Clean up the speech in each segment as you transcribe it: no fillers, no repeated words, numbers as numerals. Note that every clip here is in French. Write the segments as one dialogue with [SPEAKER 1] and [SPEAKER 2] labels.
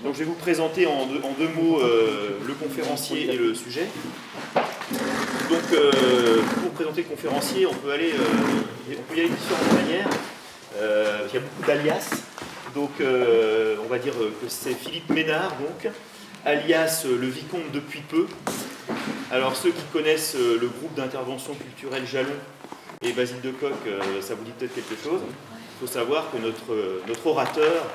[SPEAKER 1] Donc je vais vous présenter en deux mots le conférencier et le sujet. Donc pour présenter le conférencier, on peut y aller de différentes manières. Il y a beaucoup d'alias. Donc on va dire que c'est Philippe Ménard, donc, alias le vicomte depuis peu. Alors ceux qui connaissent le groupe d'intervention culturelle Jalon et Basile de Coq, ça vous dit peut-être quelque chose. Il faut savoir que notre orateur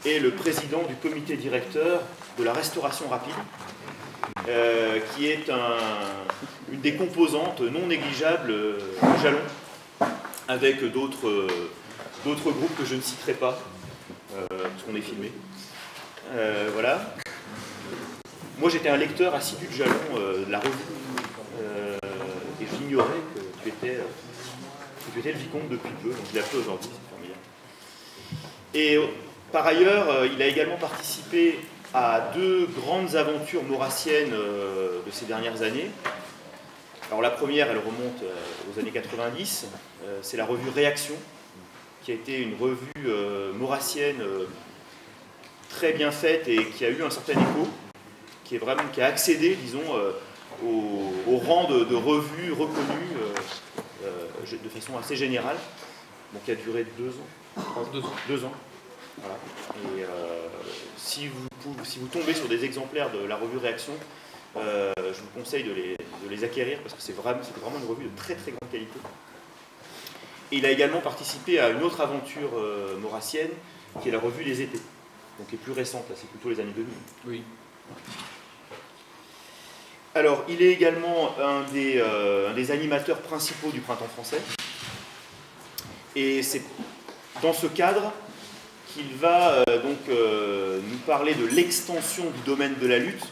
[SPEAKER 1] est le président du comité directeur de la restauration rapide, qui est une des composantes non négligeables du Jalon, avec d'autres groupes que je ne citerai pas, parce qu'on est filmé. Voilà. Moi j'étais un lecteur assidu de Jalon, de la revue, et j'ignorais que tu étais le vicomte depuis peu, donc je l'ai appelé aujourd'hui, c'est formidable. Et par ailleurs, il a également participé à deux grandes aventures maurassiennes de ces dernières années. Alors la première, elle remonte aux années 90, c'est la revue Réaction, qui a été une revue maurassienne très bien faite et qui a eu un certain écho, qui a accédé, disons, au rang de revue reconnue de façon assez générale, donc qui a duré 2 ans. 2 ans. Voilà. Et si vous tombez sur des exemplaires de la revue Réaction, je vous conseille de les acquérir parce que c'était vraiment une revue de très très grande qualité. Et il a également participé à une autre aventure maurassienne qui est la revue des étés, donc qui est plus récente, là c'est plutôt les années 2000.
[SPEAKER 2] Oui.
[SPEAKER 1] Alors, il est également un des animateurs principaux du Printemps français. Et c'est dans ce cadre qu'il va nous parler de l'extension du domaine de la lutte.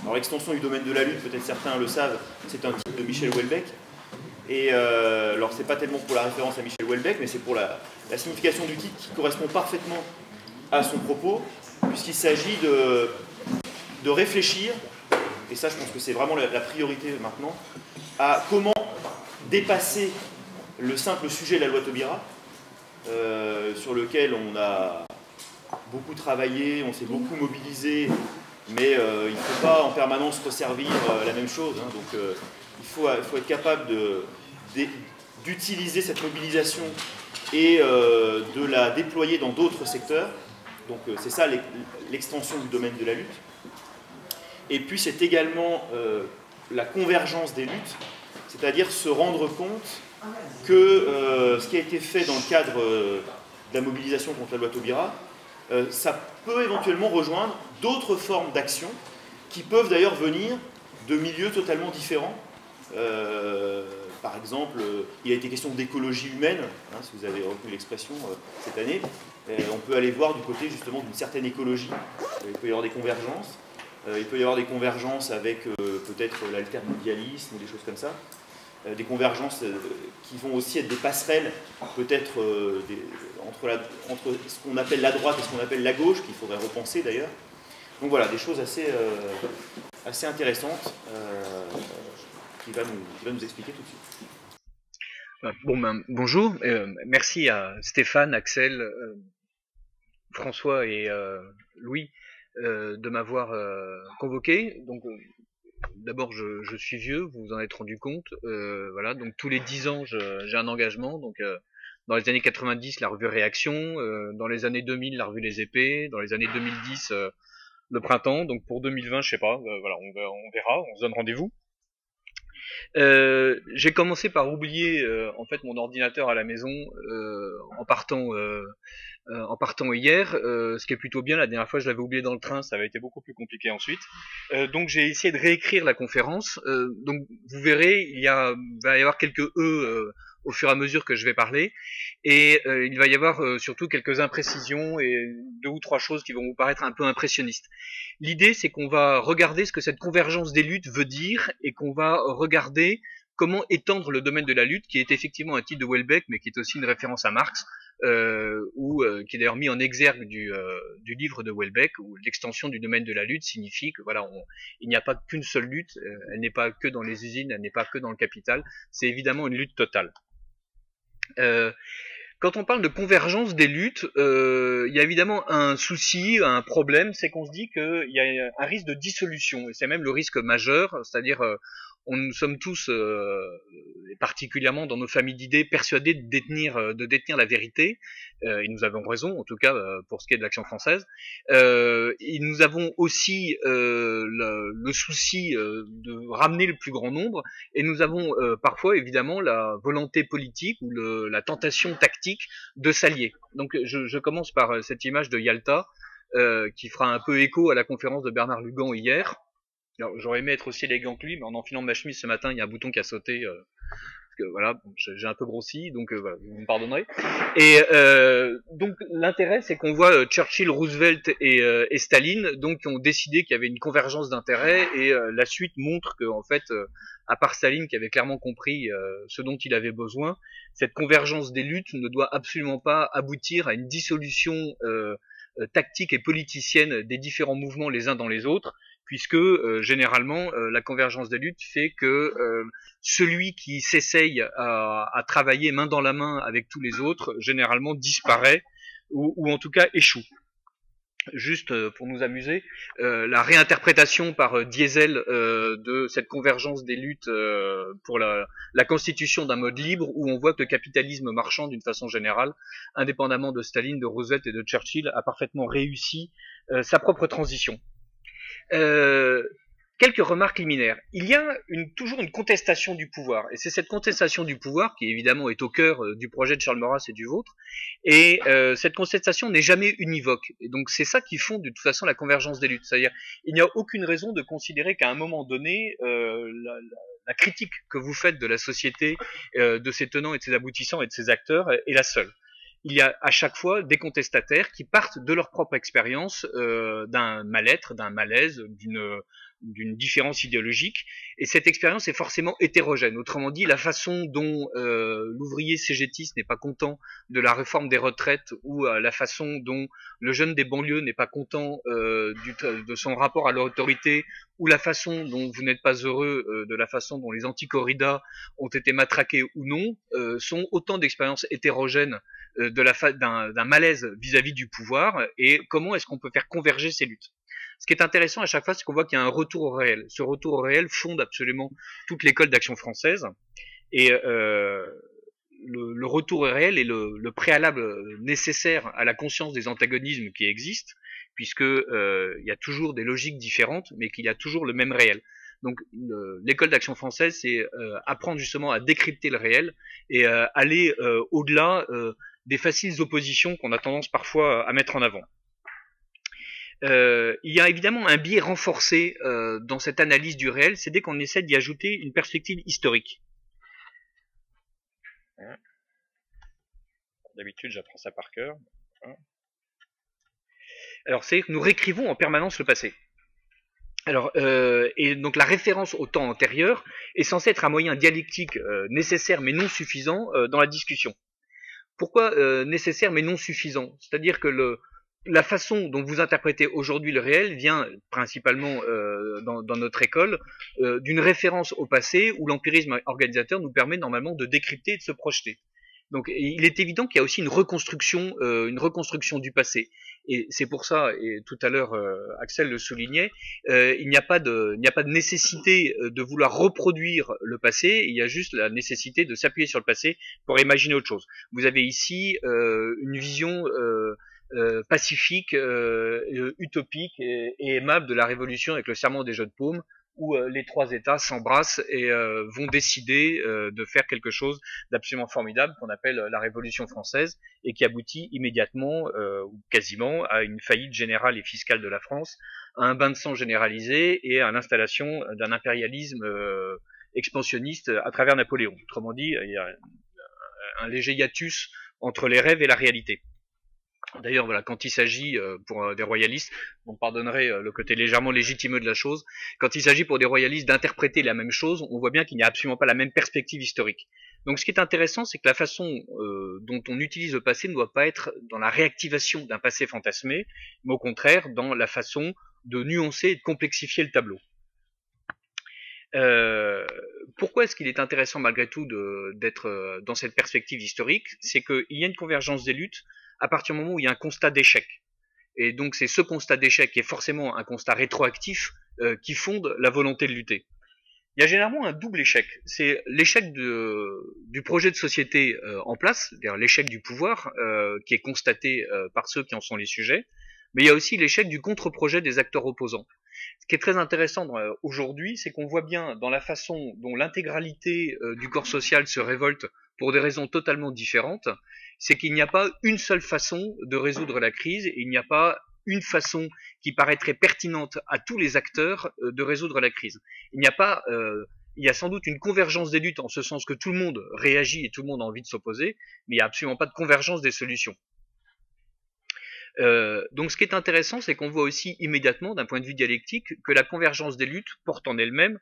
[SPEAKER 1] Alors, l'extension du domaine de la lutte, peut-être certains le savent, c'est un titre de Michel Houellebecq. Et alors, c'est pas tellement pour la référence à Michel Houellebecq, mais c'est pour la signification du titre qui correspond parfaitement à son propos, puisqu'il s'agit de réfléchir. Et ça, je pense que c'est vraiment la priorité maintenant, à comment dépasser le simple sujet de la loi Taubira, sur lequel on a beaucoup travaillé, on s'est beaucoup mobilisé, mais il ne faut pas en permanence resservir la même chose. Hein, donc il faut être capable d'utiliser cette mobilisation et de la déployer dans d'autres secteurs. Donc c'est ça l'extension du domaine de la lutte. Et puis c'est également la convergence des luttes, c'est-à-dire se rendre compte que ce qui a été fait dans le cadre de la mobilisation contre la loi Taubira, ça peut éventuellement rejoindre d'autres formes d'action qui peuvent d'ailleurs venir de milieux totalement différents. Par exemple, il a été question d'écologie humaine, hein, si vous avez retenu l'expression cette année. On peut aller voir du côté justement d'une certaine écologie, il peut y avoir des convergences. Il peut y avoir des convergences avec peut-être l'altermondialisme ou des choses comme ça. Des convergences qui vont aussi être des passerelles, peut-être entre ce qu'on appelle la droite et ce qu'on appelle la gauche, qu'il faudrait repenser d'ailleurs. Donc voilà, des choses assez intéressantes qu'il va nous expliquer tout de suite.
[SPEAKER 2] Bonjour, merci à Stéphane, Axel, François et Louis de m'avoir convoqué. Donc d'abord je suis vieux, vous vous en êtes rendu compte. Voilà, donc tous les 10 ans j'ai un engagement. Donc dans les années 90 la revue Réaction, dans les années 2000 la revue Les Épées, dans les années 2010 le Printemps. Donc pour 2020 je sais pas, voilà, on verra, on se donne rendez-vous. J'ai commencé par oublier en fait mon ordinateur à la maison en partant hier, ce qui est plutôt bien. La dernière fois je l'avais oublié dans le train, ça avait été beaucoup plus compliqué ensuite. Donc j'ai essayé de réécrire la conférence. Donc vous verrez, va y avoir quelques au fur et à mesure que je vais parler, et il va y avoir surtout quelques imprécisions et 2 ou 3 choses qui vont vous paraître un peu impressionnistes. L'idée, c'est qu'on va regarder ce que cette convergence des luttes veut dire et qu'on va regarder comment étendre le domaine de la lutte, qui est effectivement un titre de Houellebecq, mais qui est aussi une référence à Marx, qui est d'ailleurs mis en exergue du livre de Houellebecq, où l'extension du domaine de la lutte signifie que voilà, il n'y a pas qu'une seule lutte, elle n'est pas que dans les usines, elle n'est pas que dans le capital, c'est évidemment une lutte totale. Quand on parle de convergence des luttes, il y a évidemment un souci, un problème, c'est qu'on se dit qu'il y a un risque de dissolution, et c'est même le risque majeur, c'est-à-dire nous sommes tous, particulièrement dans nos familles d'idées, persuadés de détenir la vérité, et nous avons raison, en tout cas pour ce qui est de l'Action française. Et nous avons aussi le souci de ramener le plus grand nombre, et nous avons parfois évidemment la volonté politique ou la tentation tactique de s'allier. Donc je commence par cette image de Yalta, qui fera un peu écho à la conférence de Bernard Lugan hier. Alors, j'aurais aimé être aussi élégant que lui, mais en enfilant ma chemise ce matin, il y a un bouton qui a sauté. Parce que, voilà, j'ai un peu grossi, donc voilà, vous me pardonnerez. Et donc l'intérêt, c'est qu'on voit Churchill, Roosevelt et Staline, donc qui ont décidé qu'il y avait une convergence d'intérêts, et la suite montre que, en fait, à part Staline qui avait clairement compris ce dont il avait besoin, cette convergence des luttes ne doit absolument pas aboutir à une dissolution tactique et politicienne des différents mouvements les uns dans les autres, puisque généralement la convergence des luttes fait que celui qui s'essaye à travailler main dans la main avec tous les autres, généralement disparaît ou en tout cas échoue. Juste pour nous amuser, la réinterprétation par Diesel de cette convergence des luttes pour la constitution d'un mode libre, où on voit que le capitalisme marchand, d'une façon générale, indépendamment de Staline, de Roosevelt et de Churchill, a parfaitement réussi sa propre transition. Quelques remarques liminaires. Il y a toujours une contestation du pouvoir, et c'est cette contestation du pouvoir qui évidemment est au cœur du projet de Charles Maurras et du vôtre, et cette contestation n'est jamais univoque, et donc c'est ça qui fonde de toute façon la convergence des luttes, c'est-à-dire il n'y a aucune raison de considérer qu'à un moment donné la critique que vous faites de la société, de ses tenants et de ses aboutissants et de ses acteurs est la seule. Il y a à chaque fois des contestataires qui partent de leur propre expérience d'un mal-être, d'un malaise, d'une différence idéologique, et cette expérience est forcément hétérogène. Autrement dit, la façon dont l'ouvrier cégétiste n'est pas content de la réforme des retraites, ou la façon dont le jeune des banlieues n'est pas content de son rapport à l'autorité, ou la façon dont vous n'êtes pas heureux de la façon dont les anti-corridas ont été matraqués ou non, sont autant d'expériences hétérogènes d'un malaise vis-à-vis du pouvoir, et comment est-ce qu'on peut faire converger ces luttes. Ce qui est intéressant à chaque fois, c'est qu'on voit qu'il y a un retour au réel. Ce retour au réel fonde absolument toute l'école d'action française, et le retour au réel est le préalable nécessaire à la conscience des antagonismes qui existent, puisque il y a toujours des logiques différentes, mais qu'il y a toujours le même réel. Donc l'école d'action française, c'est apprendre justement à décrypter le réel et aller au-delà des faciles oppositions qu'on a tendance parfois à mettre en avant. Il y a évidemment un biais renforcé dans cette analyse du réel, c'est dès qu'on essaie d'y ajouter une perspective historique. D'habitude, j'apprends ça par cœur. Alors, c'est que nous réécrivons en permanence le passé. Alors, et donc la référence au temps antérieur est censée être un moyen dialectique nécessaire mais non suffisant dans la discussion. Pourquoi nécessaire mais non suffisant? C'est-à-dire que la façon dont vous interprétez aujourd'hui le réel vient principalement dans notre école d'une référence au passé où l'empirisme organisateur nous permet normalement de décrypter et de se projeter. Donc il est évident qu'il y a aussi une reconstruction du passé. Et c'est pour ça, et tout à l'heure Axel le soulignait, il n'y a pas de nécessité de vouloir reproduire le passé, il y a juste la nécessité de s'appuyer sur le passé pour imaginer autre chose. Vous avez ici une vision pacifique, utopique et aimable de la Révolution avec le serment des jeux de paume, où les trois États s'embrassent et vont décider de faire quelque chose d'absolument formidable qu'on appelle la Révolution française, et qui aboutit immédiatement, ou quasiment, à une faillite générale et fiscale de la France, à un bain de sang généralisé et à l'installation d'un impérialisme expansionniste à travers Napoléon. Autrement dit, il y a un léger hiatus entre les rêves et la réalité. D'ailleurs, voilà, quand il s'agit pour des royalistes, vous me pardonnerez le côté légèrement légitimeux de la chose, quand il s'agit pour des royalistes d'interpréter la même chose, on voit bien qu'il n'y a absolument pas la même perspective historique. Donc ce qui est intéressant, c'est que la façon dont on utilise le passé ne doit pas être dans la réactivation d'un passé fantasmé, mais au contraire dans la façon de nuancer et de complexifier le tableau. Pourquoi est-ce qu'il est intéressant malgré tout d'être dans cette perspective historique? C'est qu'il y a une convergence des luttes à partir du moment où il y a un constat d'échec. Et donc c'est ce constat d'échec qui est forcément un constat rétroactif qui fonde la volonté de lutter. Il y a généralement un double échec. C'est l'échec du projet de société en place, c'est-à-dire l'échec du pouvoir qui est constaté par ceux qui en sont les sujets, mais il y a aussi l'échec du contre-projet des acteurs opposants. Ce qui est très intéressant aujourd'hui, c'est qu'on voit bien dans la façon dont l'intégralité du corps social se révolte pour des raisons totalement différentes, c'est qu'il n'y a pas une seule façon de résoudre la crise, et il n'y a pas une façon qui paraîtrait pertinente à tous les acteurs de résoudre la crise. Il n'y a pas, il y a sans doute une convergence des luttes en ce sens que tout le monde réagit et tout le monde a envie de s'opposer, mais il n'y a absolument pas de convergence des solutions. Donc ce qui est intéressant, c'est qu'on voit aussi immédiatement, d'un point de vue dialectique, que la convergence des luttes porte en elle-même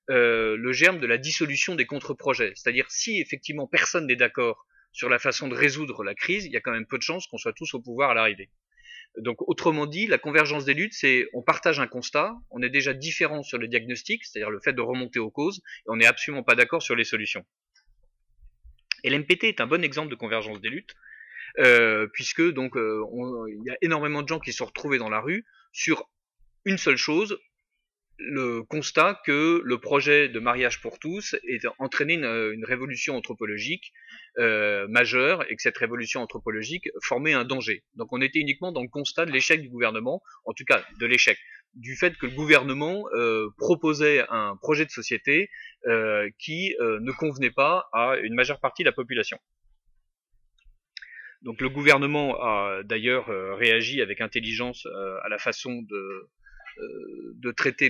[SPEAKER 2] le germe de la dissolution des contre-projets. C'est-à-dire si effectivement personne n'est d'accord sur la façon de résoudre la crise, il y a quand même peu de chances qu'on soit tous au pouvoir à l'arrivée. Donc autrement dit, la convergence des luttes, c'est on partage un constat, on est déjà différent sur le diagnostic, c'est-à-dire le fait de remonter aux causes, et on n'est absolument pas d'accord sur les solutions. Et l'MPT est un bon exemple de convergence des luttes, puisque donc il y a énormément de gens qui se sont retrouvés dans la rue sur une seule chose, le constat que le projet de mariage pour tous est entraîné une révolution anthropologique majeure et que cette révolution anthropologique formait un danger. Donc on était uniquement dans le constat de l'échec du gouvernement, en tout cas de l'échec, du fait que le gouvernement proposait un projet de société qui ne convenait pas à une majeure partie de la population. Donc le gouvernement a d'ailleurs réagi avec intelligence à la façon de traiter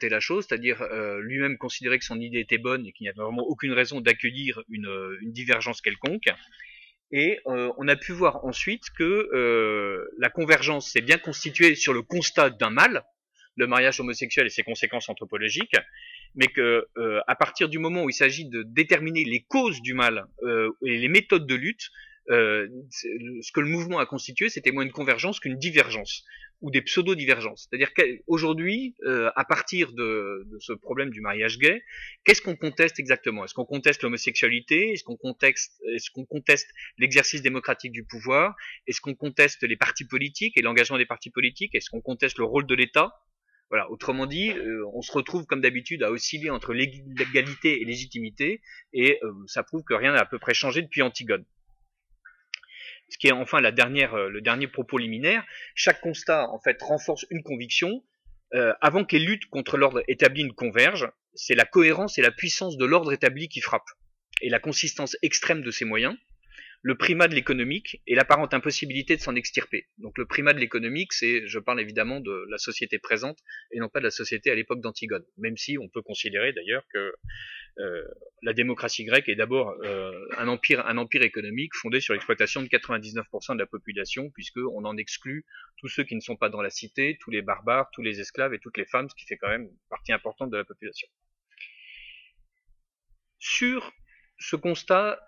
[SPEAKER 2] la chose, c'est-à-dire lui-même considérer que son idée était bonne et qu'il n'y avait vraiment aucune raison d'accueillir une divergence quelconque. Et on a pu voir ensuite que la convergence s'est bien constituée sur le constat d'un mal, le mariage homosexuel et ses conséquences anthropologiques, mais que à partir du moment où il s'agit de déterminer les causes du mal et les méthodes de lutte, ce que le mouvement a constitué, c'était moins une convergence qu'une divergence ou des pseudo-divergences. C'est-à-dire qu'aujourd'hui, à partir de ce problème du mariage gay, qu'est-ce qu'on conteste exactement? Est-ce qu'on conteste l'homosexualité? Est-ce qu'on conteste l'exercice démocratique du pouvoir? Est-ce qu'on conteste les partis politiques et l'engagement des partis politiques? Est-ce qu'on conteste le rôle de l'État? Voilà, autrement dit, on se retrouve comme d'habitude à osciller entre légalité et légitimité, et ça prouve que rien n'a à peu près changé depuis Antigone. Ce qui est enfin le dernier propos liminaire, chaque constat en fait renforce une conviction. Avant que les luttes contre l'ordre établi ne convergent, c'est la cohérence et la puissance de l'ordre établi qui frappent, et la consistance extrême de ses moyens, le primat de l'économique et l'apparente impossibilité de s'en extirper. Donc le primat de l'économique, je parle évidemment de la société présente et non pas de la société à l'époque d'Antigone, même si on peut considérer d'ailleurs que la démocratie grecque est d'abord un empire économique fondé sur l'exploitation de 99% de la population, puisqu'on en exclut tous ceux qui ne sont pas dans la cité, tous les barbares, tous les esclaves et toutes les femmes, ce qui fait quand même une partie importante de la population. Sur ce constat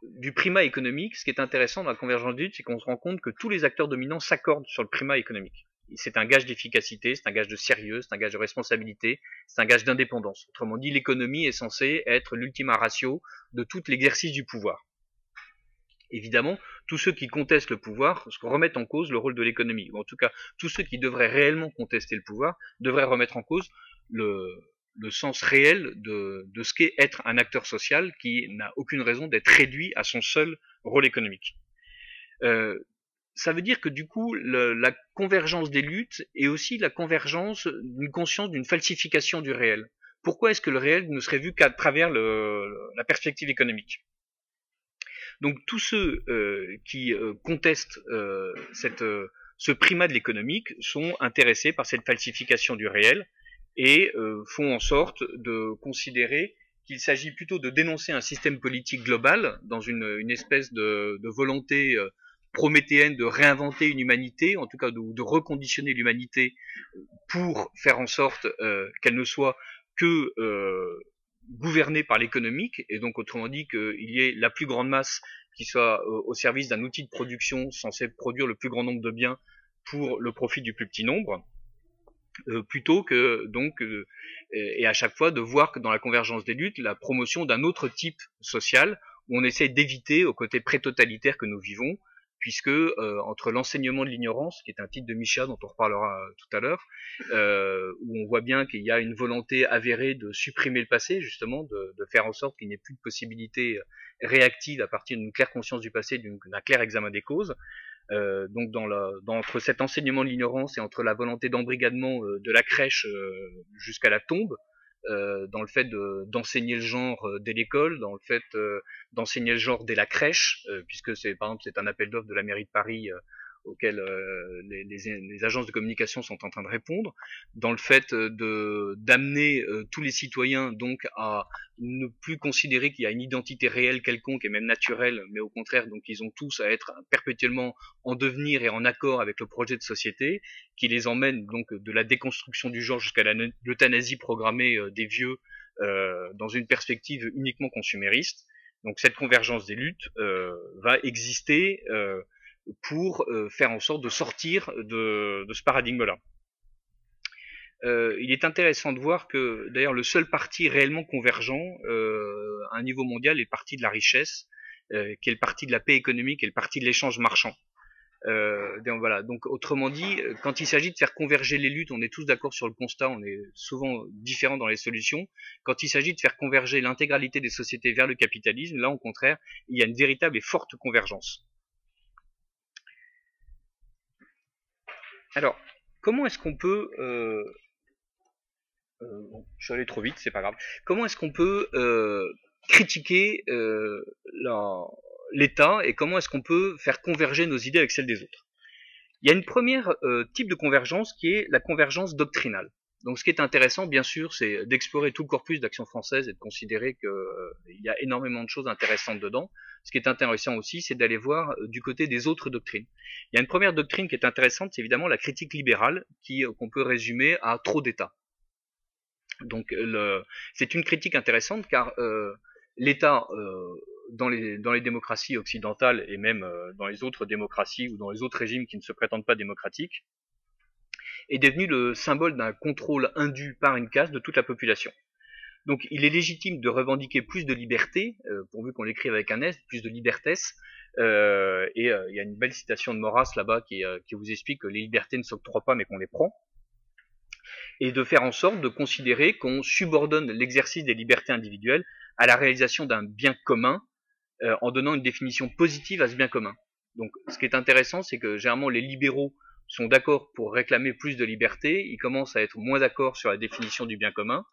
[SPEAKER 2] du primat économique, ce qui est intéressant dans la convergence des luttes, c'est qu'on se rend compte que tous les acteurs dominants s'accordent sur le primat économique. C'est un gage d'efficacité, c'est un gage de sérieux, c'est un gage de responsabilité, c'est un gage d'indépendance. Autrement dit, l'économie est censée être l'ultima ratio de tout l'exercice du pouvoir. Évidemment, tous ceux qui contestent le pouvoir remettent en cause le rôle de l'économie, ou en tout cas, tous ceux qui devraient réellement contester le pouvoir devraient remettre en cause le sens réel de ce qu'est être un acteur social qui n'a aucune raison d'être réduit à son seul rôle économique. Ça veut dire que du coup, la convergence des luttes est aussi la convergence d'une conscience d'une falsification du réel. Pourquoi est-ce que le réel ne serait vu qu'à travers la perspective économique? Donc tous ceux qui contestent ce primat de l'économique sont intéressés par cette falsification du réel et font en sorte de considérer qu'il s'agit plutôt de dénoncer un système politique global dans une espèce de volonté prométhéenne de réinventer une humanité, en tout cas de reconditionner l'humanité pour faire en sorte qu'elle ne soit que gouvernée par l'économique, et donc autrement dit qu'il y ait la plus grande masse qui soit au service d'un outil de production censé produire le plus grand nombre de biens pour le profit du plus petit nombre. plutôt que donc et à chaque fois de voir que dans la convergence des luttes, la promotion d'un autre type social où on essaie d'éviter au côté pré-totalitaire que nous vivons, puisque entre l'enseignement de l'ignorance, qui est un titre de Micha dont on reparlera tout à l'heure, où on voit bien qu'il y a une volonté avérée de supprimer le passé, justement, de faire en sorte qu'il n'y ait plus de possibilité réactive à partir d'une claire conscience du passé, d'un clair examen des causes. Donc entre cet enseignement de l'ignorance et entre la volonté d'embrigadement de la crèche jusqu'à la tombe, dans le fait d'enseigner le genre dès l'école, dans le fait d'enseigner le genre dès la crèche, puisque c'est par exemple c'est un appel d'offres de la mairie de Paris auquel les agences de communication sont en train de répondre, dans le fait d'amener tous les citoyens donc à ne plus considérer qu'il y a une identité réelle quelconque et même naturelle, mais au contraire donc ils ont tous à être perpétuellement en devenir et en accord avec le projet de société, qui les emmène donc de la déconstruction du genre jusqu'à l'euthanasie programmée des vieux dans une perspective uniquement consumériste. Donc cette convergence des luttes va exister pour faire en sorte de sortir de ce paradigme-là. Il est intéressant de voir que d'ailleurs le seul parti réellement convergent à un niveau mondial est le parti de la richesse, qui est le parti de la paix économique et le parti de l'échange marchand. Donc voilà. Donc autrement dit, quand il s'agit de faire converger les luttes, on est tous d'accord sur le constat, on est souvent différents dans les solutions. Quand il s'agit de faire converger l'intégralité des sociétés vers le capitalisme, là au contraire, il y a une véritable et forte convergence. Alors, comment est-ce qu'on peut bon, je suis allé trop vite, c'est pas grave. Comment est-ce qu'on peut critiquer l'État et comment est-ce qu'on peut faire converger nos idées avec celles des autres? Il y a une première type de convergence qui est la convergence doctrinale. Donc ce qui est intéressant, bien sûr, c'est d'explorer tout le corpus d'Action française et de considérer qu'il y a énormément de choses intéressantes dedans. Ce qui est intéressant aussi, c'est d'aller voir du côté des autres doctrines. Il y a une première doctrine qui est intéressante, c'est évidemment la critique libérale, qu'on peut résumer à trop d'État. Donc c'est une critique intéressante car l'État dans les démocraties occidentales et même dans les autres démocraties ou dans les autres régimes qui ne se prétendent pas démocratiques est devenu le symbole d'un contrôle indu par une caste de toute la population. Donc il est légitime de revendiquer plus de liberté, pourvu qu'on l'écrive avec un S, plus de libertesse, et il y a une belle citation de Maurras là-bas qui vous explique que les libertés ne s'octroient pas mais qu'on les prend, et de faire en sorte de considérer qu'on subordonne l'exercice des libertés individuelles à la réalisation d'un bien commun, en donnant une définition positive à ce bien commun. Donc ce qui est intéressant, c'est que généralement les libéraux sont d'accord pour réclamer plus de liberté, ils commencent à être moins d'accord sur la définition du bien commun,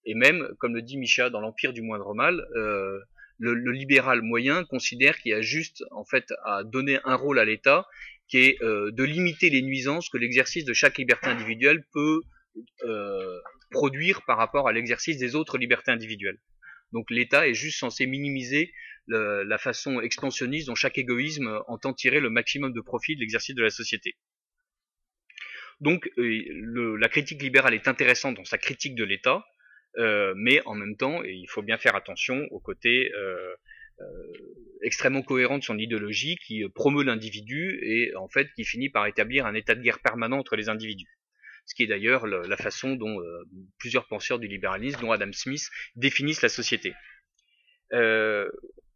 [SPEAKER 2] et même, comme le dit Micha dans l'Empire du moindre mal, le libéral moyen considère qu'il y a juste en fait à donner un rôle à l'État qui est de limiter les nuisances que l'exercice de chaque liberté individuelle peut produire par rapport à l'exercice des autres libertés individuelles. Donc l'État est juste censé minimiser la façon expansionniste dont chaque égoïsme entend tirer le maximum de profit de l'exercice de la société. Donc la critique libérale est intéressante dans sa critique de l'État, mais en même temps, il faut bien faire attention au côté extrêmement cohérent de son idéologie qui promeut l'individu et en fait qui finit par établir un état de guerre permanent entre les individus. Ce qui est d'ailleurs la façon dont plusieurs penseurs du libéralisme, dont Adam Smith, définissent la société.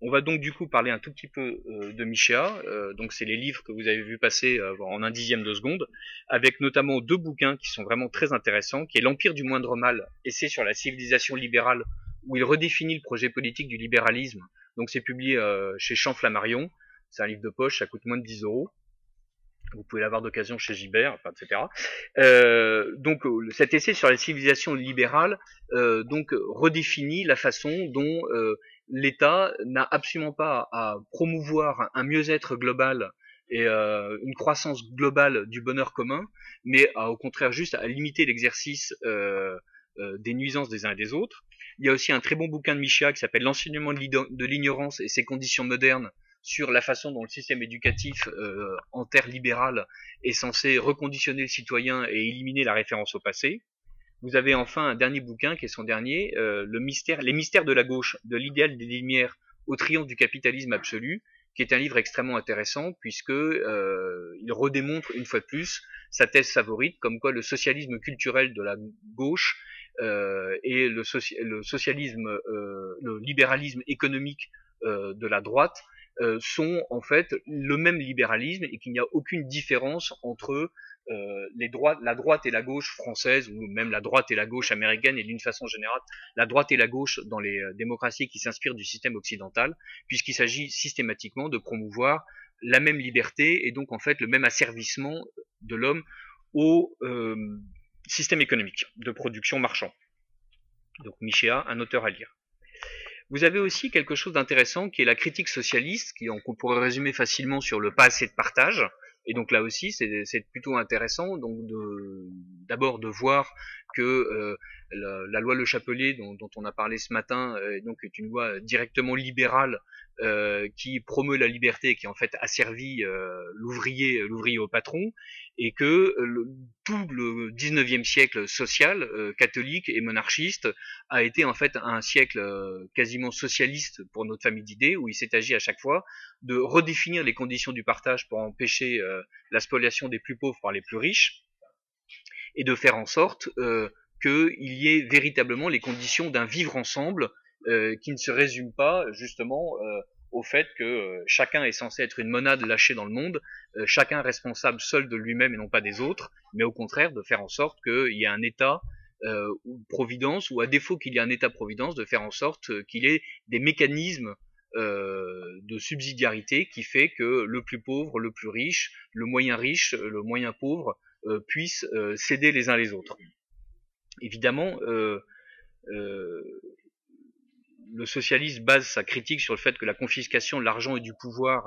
[SPEAKER 2] On va donc du coup parler un tout petit peu de Micha, donc c'est les livres que vous avez vu passer en un dixième de seconde, avec notamment deux bouquins qui sont vraiment très intéressants, qui est L'Empire du moindre mal, essai sur la civilisation libérale, où il redéfinit le projet politique du libéralisme, donc c'est publié chez Champ-Flammarion, c'est un livre de poche, ça coûte moins de 10 €. Vous pouvez l'avoir d'occasion chez Gibert, enfin, etc. Donc cet essai sur la civilisation libérale donc redéfinit la façon dont l'État n'a absolument pas à promouvoir un mieux-être global et une croissance globale du bonheur commun, mais au contraire juste à limiter l'exercice des nuisances des uns et des autres. Il y a aussi un très bon bouquin de Micha qui s'appelle L'enseignement de l'ignorance et ses conditions modernes, sur la façon dont le système éducatif en terre libérale est censé reconditionner le citoyen et éliminer la référence au passé. Vous avez enfin un dernier bouquin qui est son dernier, les mystères de la gauche, de l'idéal des Lumières au triomphe du capitalisme absolu, qui est un livre extrêmement intéressant puisque il redémontre une fois de plus sa thèse favorite, comme quoi le socialisme culturel de la gauche et le socialisme, le libéralisme économique de la droite sont en fait le même libéralisme et qu'il n'y a aucune différence entre la droite et la gauche française, ou même la droite et la gauche américaine, et d'une façon générale, la droite et la gauche dans les démocraties qui s'inspirent du système occidental, puisqu'il s'agit systématiquement de promouvoir la même liberté et donc en fait le même asservissement de l'homme au système économique de production marchand. Donc Michéa, un auteur à lire. Vous avez aussi quelque chose d'intéressant qui est la critique socialiste, qu'on pourrait résumer facilement sur le pas assez de partage. Et donc là aussi, c'est plutôt intéressant donc d'abord de voir que la loi Le Chapelet, dont on a parlé ce matin, donc est une loi directement libérale qui promeut la liberté et qui en fait asservit l'ouvrier au patron, et que tout le 19e siècle social, catholique et monarchiste a été en fait un siècle quasiment socialiste pour notre famille d'idées, où il s'est agi à chaque fois de redéfinir les conditions du partage pour empêcher la spoliation des plus pauvres par les plus riches, et de faire en sorte qu'il y ait véritablement les conditions d'un vivre ensemble qui ne se résume pas justement au fait que chacun est censé être une monade lâchée dans le monde, chacun responsable seul de lui-même et non pas des autres, mais au contraire de faire en sorte qu'il y ait un État ou providence, ou à défaut qu'il y ait un État-providence, de faire en sorte qu'il y ait des mécanismes de subsidiarité qui fait que le plus pauvre, le plus riche, le moyen pauvre puissent s'aider les uns les autres. Évidemment, le socialisme base sa critique sur le fait que la confiscation de l'argent et du pouvoir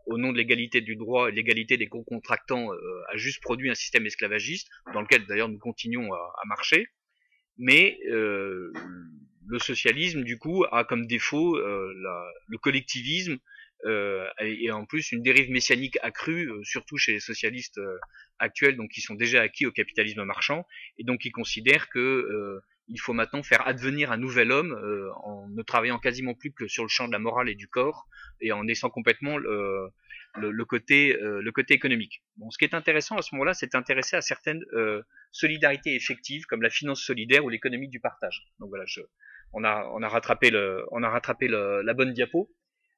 [SPEAKER 2] au nom de l'égalité du droit et de l'égalité des co-contractants a juste produit un système esclavagiste, dans lequel d'ailleurs nous continuons à marcher. Mais le socialisme, du coup, a comme défaut le collectivisme et en plus une dérive messianique accrue, surtout chez les socialistes actuels, donc qui sont déjà acquis au capitalisme marchand, et donc qui considèrent que il faut maintenant faire advenir un nouvel homme en ne travaillant quasiment plus que sur le champ de la morale et du corps, et en laissant complètement le côté économique. Bon, ce qui est intéressant à ce moment-là, c'est d'intéresser à certaines solidarités effectives, comme la finance solidaire ou l'économie du partage. Donc voilà, on a rattrapé la bonne diapo.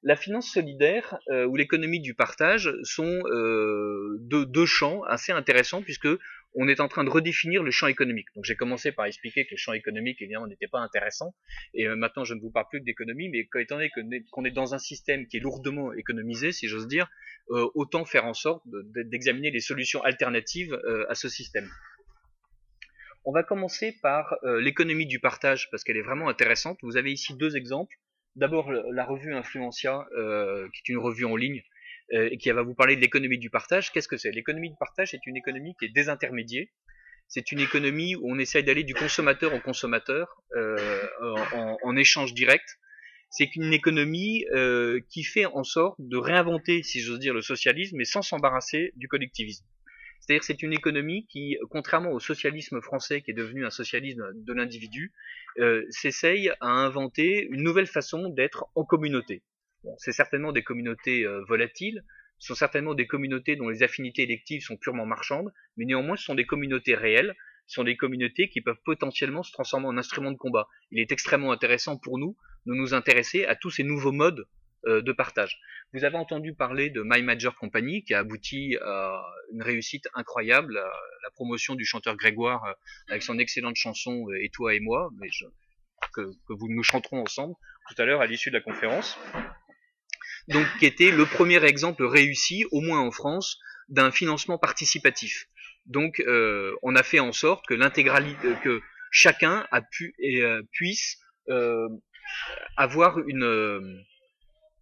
[SPEAKER 2] La finance solidaire ou l'économie du partage sont deux champs assez intéressants, puisque on est en train de redéfinir le champ économique. Donc j'ai commencé par expliquer que le champ économique évidemment n'était pas intéressant, et maintenant je ne vous parle plus que d'économie, mais étant donné qu'on est dans un système qui est lourdement économisé, si j'ose dire, autant faire en sorte d'examiner les solutions alternatives à ce système. On va commencer par l'économie du partage, parce qu'elle est vraiment intéressante. Vous avez ici deux exemples. D'abord la revue Influencia, qui est une revue en ligne, et qui va vous parler de l'économie du partage. Qu'est-ce que c'est? L'économie du partage est une économie qui est désintermédiée. C'est une économie où on essaye d'aller du consommateur au consommateur en échange direct. C'est une économie qui fait en sorte de réinventer, si j'ose dire, le socialisme, mais sans s'embarrasser du collectivisme. C'est-à-dire que c'est une économie qui, contrairement au socialisme français, qui est devenu un socialisme de l'individu, s'essaye à inventer une nouvelle façon d'être en communauté. Bon, c'est certainement des communautés volatiles, ce sont certainement des communautés dont les affinités électives sont purement marchandes, mais néanmoins ce sont des communautés réelles, ce sont des communautés qui peuvent potentiellement se transformer en instruments de combat. Il est extrêmement intéressant pour nous de nous intéresser à tous ces nouveaux modes de partage. Vous avez entendu parler de My Major Company, qui a abouti à une réussite incroyable, la promotion du chanteur Grégoire avec son excellente chanson Et toi et moi, mais que nous chanterons ensemble tout à l'heure à l'issue de la conférence. Donc, qui était le premier exemple réussi, au moins en France, d'un financement participatif. Donc, on a fait en sorte que l'intégralité, que chacun puisse avoir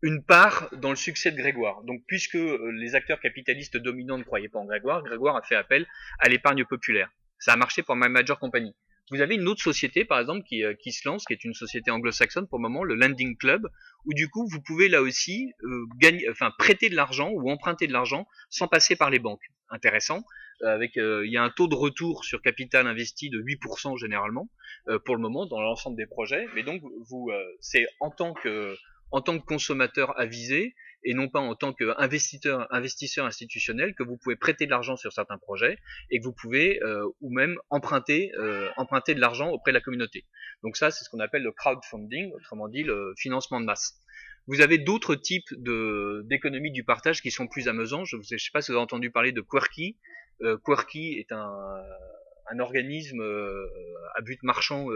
[SPEAKER 2] une part dans le succès de Grégoire. Donc, puisque les acteurs capitalistes dominants ne croyaient pas en Grégoire, Grégoire a fait appel à l'épargne populaire. Ça a marché pour My Major Company. Vous avez une autre société, par exemple, qui se lance, qui est une société anglo-saxonne pour le moment, le Lending Club, où du coup, vous pouvez là aussi prêter de l'argent ou emprunter de l'argent sans passer par les banques. Intéressant. Il y a un taux de retour sur capital investi de 8% généralement pour le moment dans l'ensemble des projets. Mais donc, c'est en tant en tant que consommateur avisé et non pas en tant qu'investisseur institutionnel que vous pouvez prêter de l'argent sur certains projets et que vous pouvez ou même emprunter de l'argent auprès de la communauté. Donc ça, c'est ce qu'on appelle le crowdfunding, autrement dit le financement de masse. Vous avez d'autres types d'économie du partage qui sont plus amusants. Je ne sais pas si vous avez entendu parler de Quirky. Quirky est un organisme à but marchand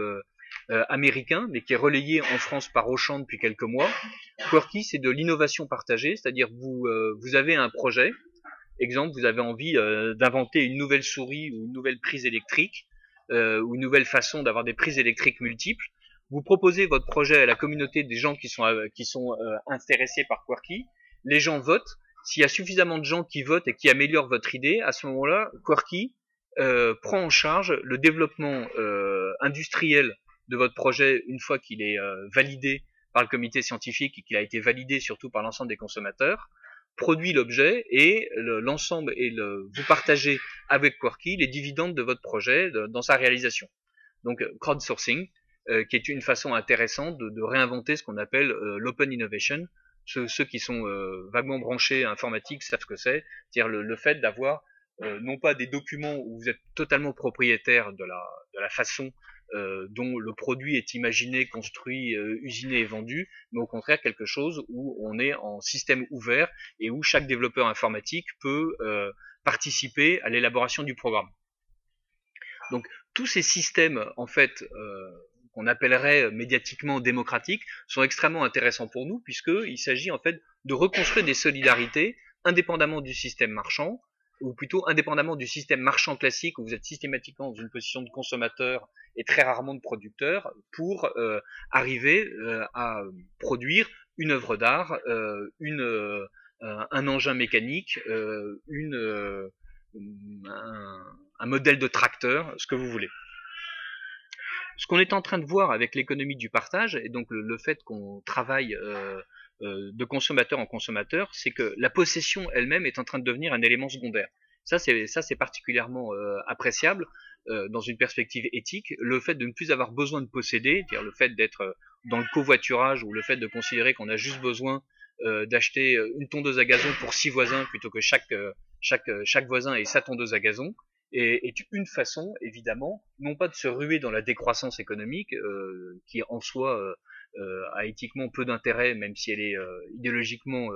[SPEAKER 2] américain, mais qui est relayé en France par Auchan depuis quelques mois. Quirky, c'est de l'innovation partagée, c'est-à-dire vous avez un projet, exemple, vous avez envie d'inventer une nouvelle souris ou une nouvelle prise électrique, ou une nouvelle façon d'avoir des prises électriques multiples. Vous proposez votre projet à la communauté des gens qui sont intéressés par Quirky. Les gens votent. S'il y a suffisamment de gens qui votent et qui améliorent votre idée, à ce moment-là, Quirky prend en charge le développement industriel de votre projet une fois qu'il est validé par le comité scientifique et qu'il a été validé surtout par l'ensemble des consommateurs, produit l'objet et l'ensemble vous partagez avec Quirky les dividendes de votre projet dans sa réalisation. Donc crowdsourcing, qui est une façon intéressante de réinventer ce qu'on appelle l'open innovation. Ceux qui sont vaguement branchés à informatique savent ce que c'est-à-dire le fait d'avoir non pas des documents où vous êtes totalement propriétaire de la façon dont le produit est imaginé, construit, usiné et vendu, mais au contraire quelque chose où on est en système ouvert et où chaque développeur informatique peut participer à l'élaboration du programme. Donc tous ces systèmes en fait qu'on appellerait médiatiquement démocratiques sont extrêmement intéressants pour nous puisqu'il s'agit en fait de reconstruire des solidarités indépendamment du système marchand, ou plutôt indépendamment du système marchand classique où vous êtes systématiquement dans une position de consommateur et très rarement de producteur pour arriver à produire une œuvre d'art, un engin mécanique, un modèle de tracteur, ce que vous voulez. Ce qu'on est en train de voir avec l'économie du partage, et donc le fait qu'on travaille de consommateur en consommateur, c'est que la possession elle-même est en train de devenir un élément secondaire. Ça c'est particulièrement appréciable dans une perspective éthique. Le fait de ne plus avoir besoin de posséder, c'est-à-dire le fait d'être dans le covoiturage ou le fait de considérer qu'on a juste besoin d'acheter une tondeuse à gazon pour 6 voisins plutôt que chaque voisin ait sa tondeuse à gazon, est une façon, évidemment, non pas de se ruer dans la décroissance économique, qui en soi a éthiquement peu d'intérêt, même si elle est idéologiquement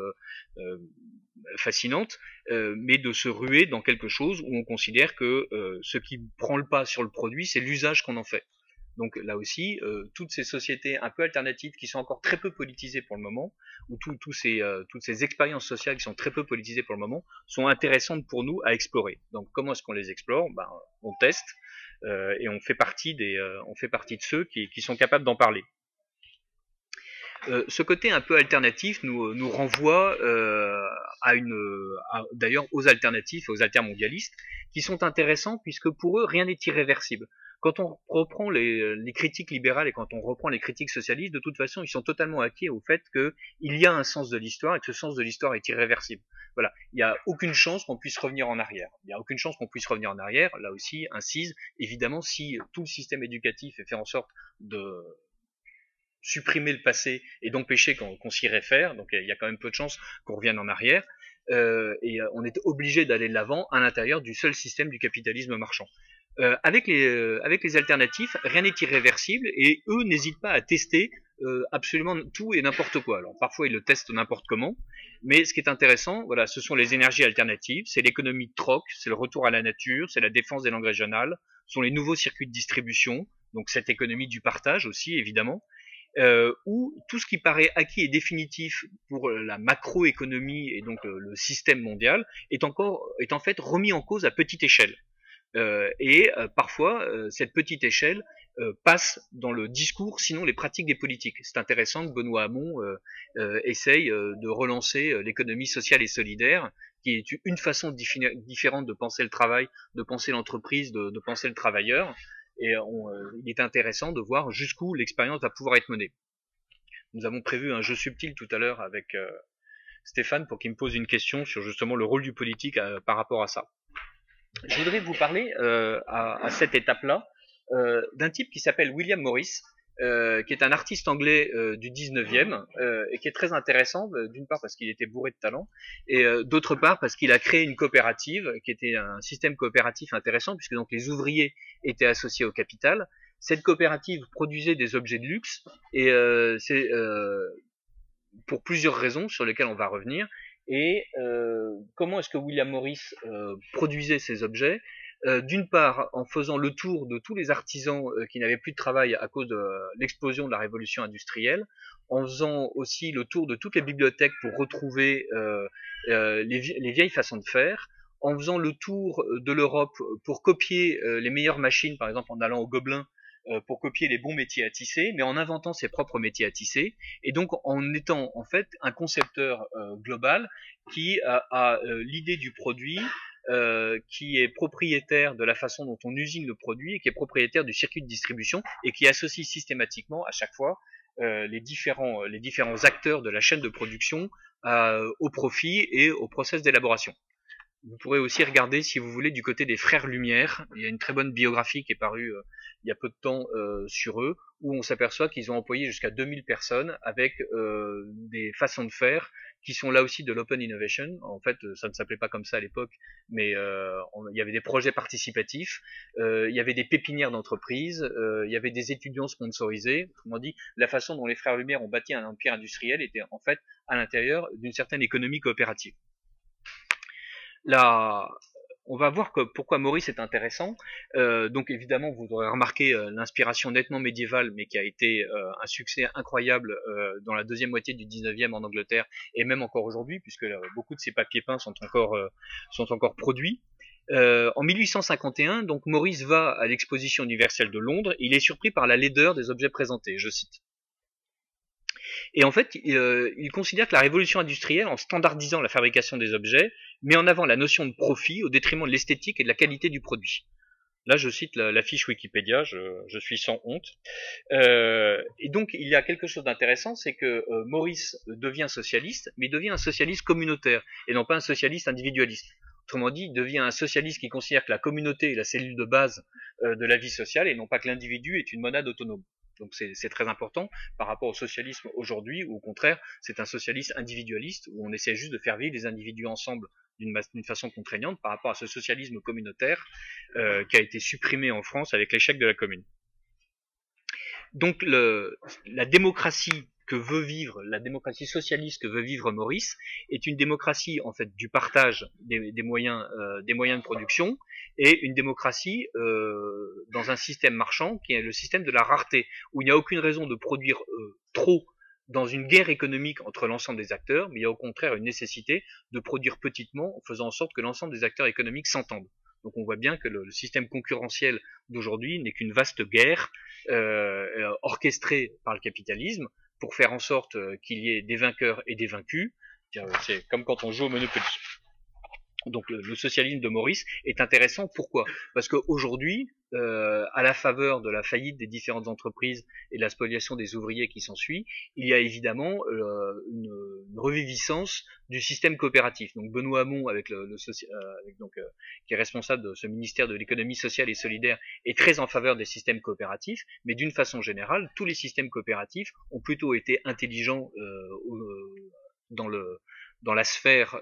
[SPEAKER 2] fascinante, mais de se ruer dans quelque chose où on considère que ce qui prend le pas sur le produit, c'est l'usage qu'on en fait. Donc là aussi, toutes ces sociétés un peu alternatives qui sont encore très peu politisées pour le moment, ou toutes ces expériences sociales qui sont très peu politisées pour le moment, sont intéressantes pour nous à explorer. Donc comment est-ce qu'on les explore? On teste et on fait partie de ceux qui sont capables d'en parler. Ce côté un peu alternatif nous renvoie d'ailleurs aux alternatifs, aux altermondialistes, qui sont intéressants puisque pour eux rien n'est irréversible. Quand on reprend les critiques libérales et quand on reprend les critiques socialistes, de toute façon, ils sont totalement acquis au fait qu'il y a un sens de l'histoire et que ce sens de l'histoire est irréversible. Voilà, il n'y a aucune chance qu'on puisse revenir en arrière. Il n'y a aucune chance qu'on puisse revenir en arrière. Là aussi, incise, évidemment, si tout le système éducatif est fait en sorte de supprimer le passé et d'empêcher qu'on s'y réfère, donc il y a quand même peu de chances qu'on revienne en arrière, et on est obligé d'aller de l'avant à l'intérieur du seul système du capitalisme marchand. Avec les alternatifs, rien n'est irréversible et eux n'hésitent pas à tester absolument tout et n'importe quoi. Alors parfois ils le testent n'importe comment, mais ce qui est intéressant, voilà, ce sont les énergies alternatives, c'est l'économie de troc, c'est le retour à la nature, c'est la défense des langues régionales, ce sont les nouveaux circuits de distribution, donc cette économie du partage aussi évidemment, où tout ce qui paraît acquis et définitif pour la macroéconomie et donc le système mondial est en fait remis en cause à petite échelle. Parfois, cette petite échelle passe dans le discours, sinon les pratiques des politiques. C'est intéressant que Benoît Hamon essaye de relancer l'économie sociale et solidaire, qui est une façon différente de penser le travail, de penser l'entreprise, de penser le travailleur. Et il est intéressant de voir jusqu'où l'expérience va pouvoir être menée. Nous avons prévu un jeu subtil tout à l'heure avec Stéphane pour qu'il me pose une question sur justement le rôle du politique par rapport à ça. Je voudrais vous parler à cette étape-là d'un type qui s'appelle William Morris, qui est un artiste anglais du 19e et qui est très intéressant, d'une part parce qu'il était bourré de talent et d'autre part parce qu'il a créé une coopérative qui était un système coopératif intéressant puisque donc les ouvriers étaient associés au capital. Cette coopérative produisait des objets de luxe et c'est pour plusieurs raisons sur lesquelles on va revenir. Et comment est-ce que William Morris produisait ces objets? D'une part, en faisant le tour de tous les artisans qui n'avaient plus de travail à cause de l'explosion de la révolution industrielle, en faisant aussi le tour de toutes les bibliothèques pour retrouver les vieilles façons de faire, en faisant le tour de l'Europe pour copier les meilleures machines, par exemple en allant au Gobelin, pour copier les bons métiers à tisser, mais en inventant ses propres métiers à tisser, et donc en étant en fait un concepteur global qui a l'idée du produit, qui est propriétaire de la façon dont on usine le produit et qui est propriétaire du circuit de distribution et qui associe systématiquement à chaque fois les différents acteurs de la chaîne de production au profit et au process d'élaboration. Vous pourrez aussi regarder, si vous voulez, du côté des frères Lumière. Il y a une très bonne biographie qui est parue il y a peu de temps sur eux, où on s'aperçoit qu'ils ont employé jusqu'à 2000 personnes avec des façons de faire qui sont là aussi de l'open innovation. En fait, ça ne s'appelait pas comme ça à l'époque, mais il y avait des projets participatifs, il y avait des pépinières d'entreprises, il y avait des étudiants sponsorisés. Autrement dit, la façon dont les frères Lumière ont bâti un empire industriel était en fait à l'intérieur d'une certaine économie coopérative. Là, on va voir pourquoi Maurice est intéressant. Donc évidemment, vous aurez remarqué l'inspiration nettement médiévale, mais qui a été un succès incroyable dans la deuxième moitié du 19e en Angleterre, et même encore aujourd'hui, puisque beaucoup de ces papiers peints sont encore produits. En 1851, donc Maurice va à l'exposition universelle de Londres, et il est surpris par la laideur des objets présentés, je cite. Et en fait, il considère que la révolution industrielle, en standardisant la fabrication des objets, met en avant la notion de profit au détriment de l'esthétique et de la qualité du produit. Là, je cite la fiche Wikipédia, je suis sans honte. Et donc, il y a quelque chose d'intéressant, c'est que Maurice devient socialiste, mais il devient un socialiste communautaire, et non pas un socialiste individualiste. Autrement dit, il devient un socialiste qui considère que la communauté est la cellule de base de la vie sociale, et non pas que l'individu est une monade autonome. Donc c'est très important par rapport au socialisme aujourd'hui, où au contraire, c'est un socialisme individualiste, où on essaie juste de faire vivre les individus ensemble d'une façon contraignante par rapport à ce socialisme communautaire qui a été supprimé en France avec l'échec de la Commune. Donc la démocratie la démocratie socialiste que veut vivre Maurice est une démocratie en fait du partage des moyens de production, et une démocratie dans un système marchand qui est le système de la rareté, où il n'y a aucune raison de produire trop dans une guerre économique entre l'ensemble des acteurs, mais il y a au contraire une nécessité de produire petitement en faisant en sorte que l'ensemble des acteurs économiques s'entendent. Donc on voit bien que le système concurrentiel d'aujourd'hui n'est qu'une vaste guerre orchestrée par le capitalisme pour faire en sorte qu'il y ait des vainqueurs et des vaincus. C'est comme quand on joue au Monopoly. Donc le socialisme de Maurice est intéressant. Pourquoi? Parce qu'aujourd'hui, à la faveur de la faillite des différentes entreprises et de la spoliation des ouvriers qui s'ensuit, il y a évidemment une reviviscence du système coopératif. Donc Benoît Hamon, qui est responsable de ce ministère de l'économie sociale et solidaire, est très en faveur des systèmes coopératifs, mais d'une façon générale, tous les systèmes coopératifs ont plutôt été intelligents dans la sphère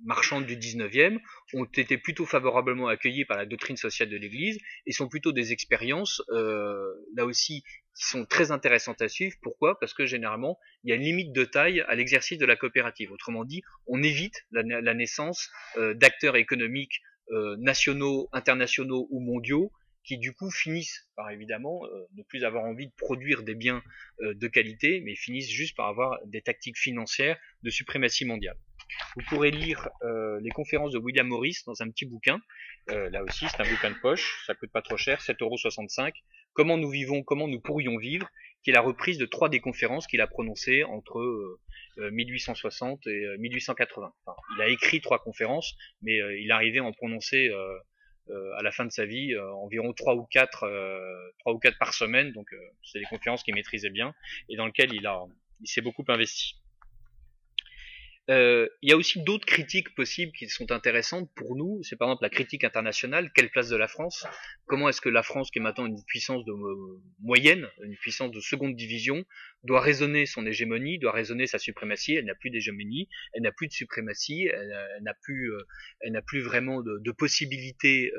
[SPEAKER 2] marchandes du 19e, ont été plutôt favorablement accueillis par la doctrine sociale de l'Église et sont plutôt des expériences, là aussi, qui sont très intéressantes à suivre. Pourquoi? Parce que généralement, il y a une limite de taille à l'exercice de la coopérative. Autrement dit, on évite la naissance d'acteurs économiques nationaux, internationaux ou mondiaux qui du coup finissent par évidemment ne plus avoir envie de produire des biens de qualité, mais finissent juste par avoir des tactiques financières de suprématie mondiale. Vous pourrez lire les conférences de William Morris dans un petit bouquin. Là aussi, c'est un bouquin de poche, ça coûte pas trop cher, 7,65 €. Comment nous vivons, comment nous pourrions vivre, qui est la reprise de 3 des conférences qu'il a prononcées entre 1860 et 1880. Enfin, il a écrit 3 conférences, mais il arrivait à en prononcer à la fin de sa vie environ 3 ou 4 par semaine. Donc c'est des conférences qu'il maîtrisait bien et dans lesquelles il s'est beaucoup investi. Il y a aussi d'autres critiques possibles qui sont intéressantes pour nous. C'est par exemple la critique internationale. Quelle place de la France? Comment est-ce que la France, qui est maintenant une puissance de moyenne, une puissance de seconde division, doit raisonner son hégémonie, doit raisonner sa suprématie? Elle n'a plus d'hégémonie, elle n'a plus de suprématie, elle n'a plus vraiment de possibilité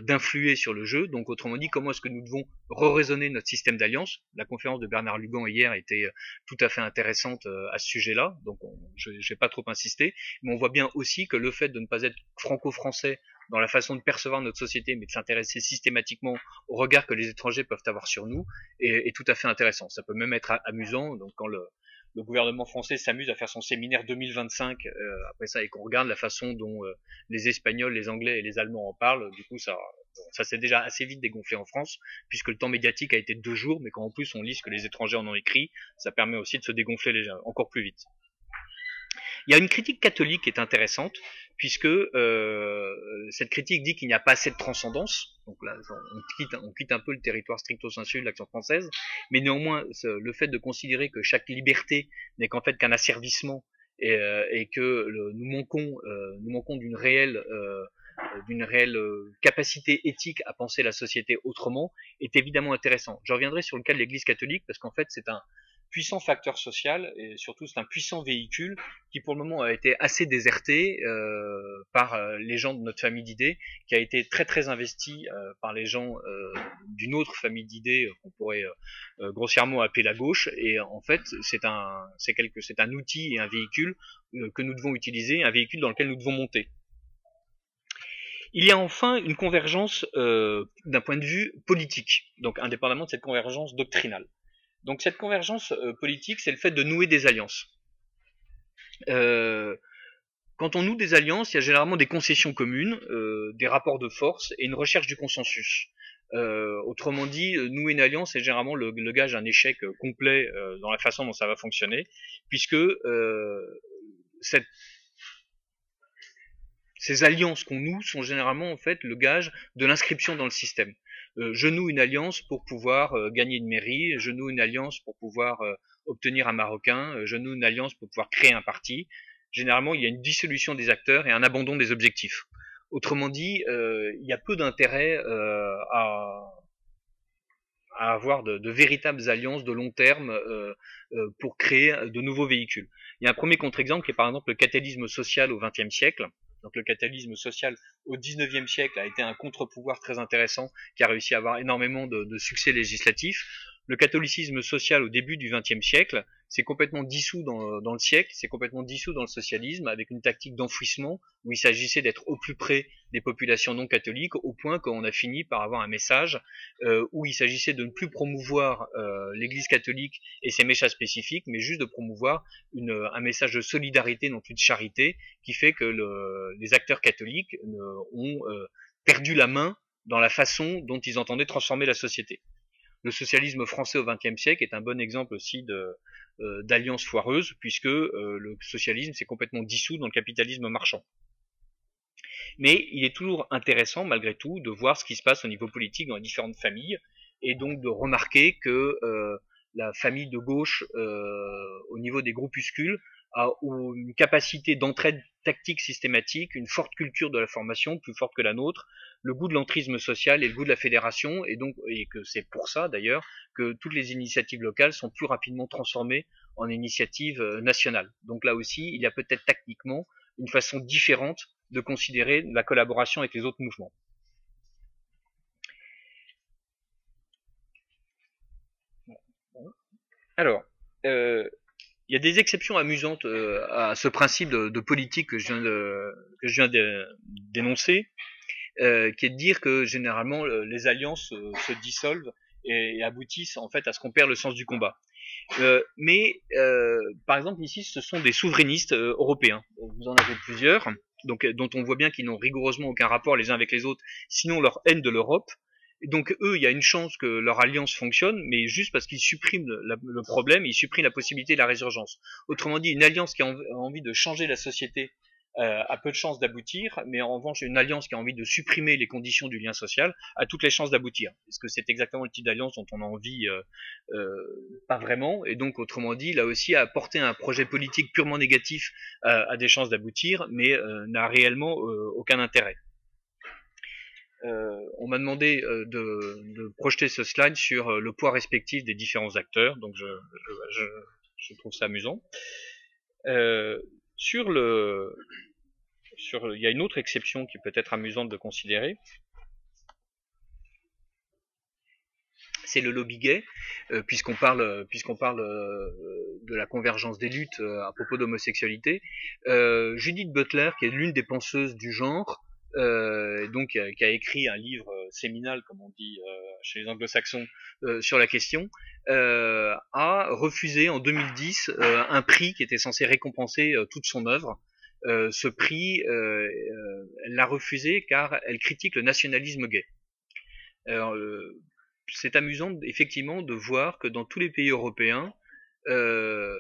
[SPEAKER 2] d'influer sur le jeu. Donc autrement dit, comment est-ce que nous devons re-raisonner notre système d'alliance? La conférence de Bernard Lugan hier était tout à fait intéressante à ce sujet-là, donc je ne vais pas trop insister, mais on voit bien aussi que le fait de ne pas être franco-français dans la façon de percevoir notre société, mais de s'intéresser systématiquement au regard que les étrangers peuvent avoir sur nous, est tout à fait intéressant. Ça peut même être amusant, donc quand le gouvernement français s'amuse à faire son séminaire 2025 après ça, et qu'on regarde la façon dont les Espagnols, les Anglais et les Allemands en parlent, du coup ça s'est déjà assez vite dégonflé en France, puisque le temps médiatique a été de 2 jours, mais quand en plus on lit ce que les étrangers en ont écrit, ça permet aussi de se dégonfler encore plus vite. Il y a une critique catholique qui est intéressante, puisque cette critique dit qu'il n'y a pas assez de transcendance. Donc là, on quitte un peu le territoire stricto sensu de l'action française, mais néanmoins, le fait de considérer que chaque liberté n'est qu'en fait qu'un asservissement et que nous manquons d'une réelle capacité éthique à penser la société autrement, est évidemment intéressant. Je reviendrai sur le cas de l'Église catholique, parce qu'en fait, c'est un puissant facteur social, et surtout c'est un puissant véhicule qui pour le moment a été assez déserté par les gens de notre famille d'idées, qui a été très très investi par les gens d'une autre famille d'idées qu'on pourrait grossièrement appeler la gauche, et en fait c'est un outil et un véhicule que nous devons utiliser, un véhicule dans lequel nous devons monter. Il y a enfin une convergence d'un point de vue politique, donc indépendamment de cette convergence doctrinale. Donc cette convergence politique, c'est le fait de nouer des alliances. Quand on noue des alliances, il y a généralement des concessions communes, des rapports de force et une recherche du consensus. Autrement dit, nouer une alliance est généralement le gage d'un échec complet dans la façon dont ça va fonctionner, puisque ces alliances qu'on noue sont généralement en fait le gage de l'inscription dans le système. Je noue une alliance pour pouvoir gagner une mairie, je noue une alliance pour pouvoir obtenir un Marocain, je noue une alliance pour pouvoir créer un parti. Généralement, il y a une dissolution des acteurs et un abandon des objectifs. Autrement dit, il y a peu d'intérêt à avoir de véritables alliances de long terme pour créer de nouveaux véhicules. Il y a un premier contre-exemple qui est par exemple le catalysme social au XXe siècle. Donc le capitalisme social au XIXe siècle a été un contre-pouvoir très intéressant qui a réussi à avoir énormément de succès législatifs. Le catholicisme social au début du XXe siècle s'est complètement dissous dans le siècle, s'est complètement dissous dans le socialisme avec une tactique d'enfouissement où il s'agissait d'être au plus près des populations non catholiques au point qu'on a fini par avoir un message où il s'agissait de ne plus promouvoir l'Église catholique et ses messages spécifiques, mais juste de promouvoir un message de solidarité, non plus de charité, qui fait que les acteurs catholiques ont perdu la main dans la façon dont ils entendaient transformer la société. Le socialisme français au XXe siècle est un bon exemple aussi d'alliance foireuse, puisque le socialisme s'est complètement dissous dans le capitalisme marchand. Mais il est toujours intéressant, malgré tout, de voir ce qui se passe au niveau politique dans les différentes familles, et donc de remarquer que la famille de gauche, au niveau des groupuscules, a une capacité d'entraide tactique systématique, une forte culture de la formation, plus forte que la nôtre, le goût de l'entrisme social et le goût de la fédération, et que c'est pour ça d'ailleurs que toutes les initiatives locales sont plus rapidement transformées en initiatives nationales. Donc là aussi, il y a peut-être tactiquement une façon différente de considérer la collaboration avec les autres mouvements. Alors, il y a des exceptions amusantes à ce principe de politique que je viens d'énoncer, qui est de dire que généralement les alliances se dissolvent et aboutissent en fait à ce qu'on perd le sens du combat. Mais par exemple ici, ce sont des souverainistes européens. Vous en avez plusieurs, donc dont on voit bien qu'ils n'ont rigoureusement aucun rapport les uns avec les autres, sinon leur haine de l'Europe. Et donc eux, il y a une chance que leur alliance fonctionne, mais juste parce qu'ils suppriment le problème, ils suppriment la possibilité de la résurgence. Autrement dit, une alliance qui a envie de changer la société a peu de chances d'aboutir, mais en revanche une alliance qui a envie de supprimer les conditions du lien social a toutes les chances d'aboutir. Est-ce que c'est exactement le type d'alliance dont on a envie? Pas vraiment. Et donc autrement dit, là aussi, apporter un projet politique purement négatif a des chances d'aboutir, mais n'a réellement aucun intérêt. On m'a demandé de projeter ce slide sur le poids respectif des différents acteurs, donc je trouve ça amusant. Il y a une autre exception qui peut être amusante de considérer, c'est le lobby gay, puisqu'on parle de la convergence des luttes à propos d'homosexualité. Judith Butler, qui est l'une des penseuses du genre, donc qui a écrit un livre séminal, comme on dit chez les anglo-saxons, sur la question, a refusé en 2010 un prix qui était censé récompenser toute son œuvre. Ce prix, elle l'a refusé car elle critique le nationalisme gay. Alors, c'est amusant effectivement de voir que dans tous les pays européens, la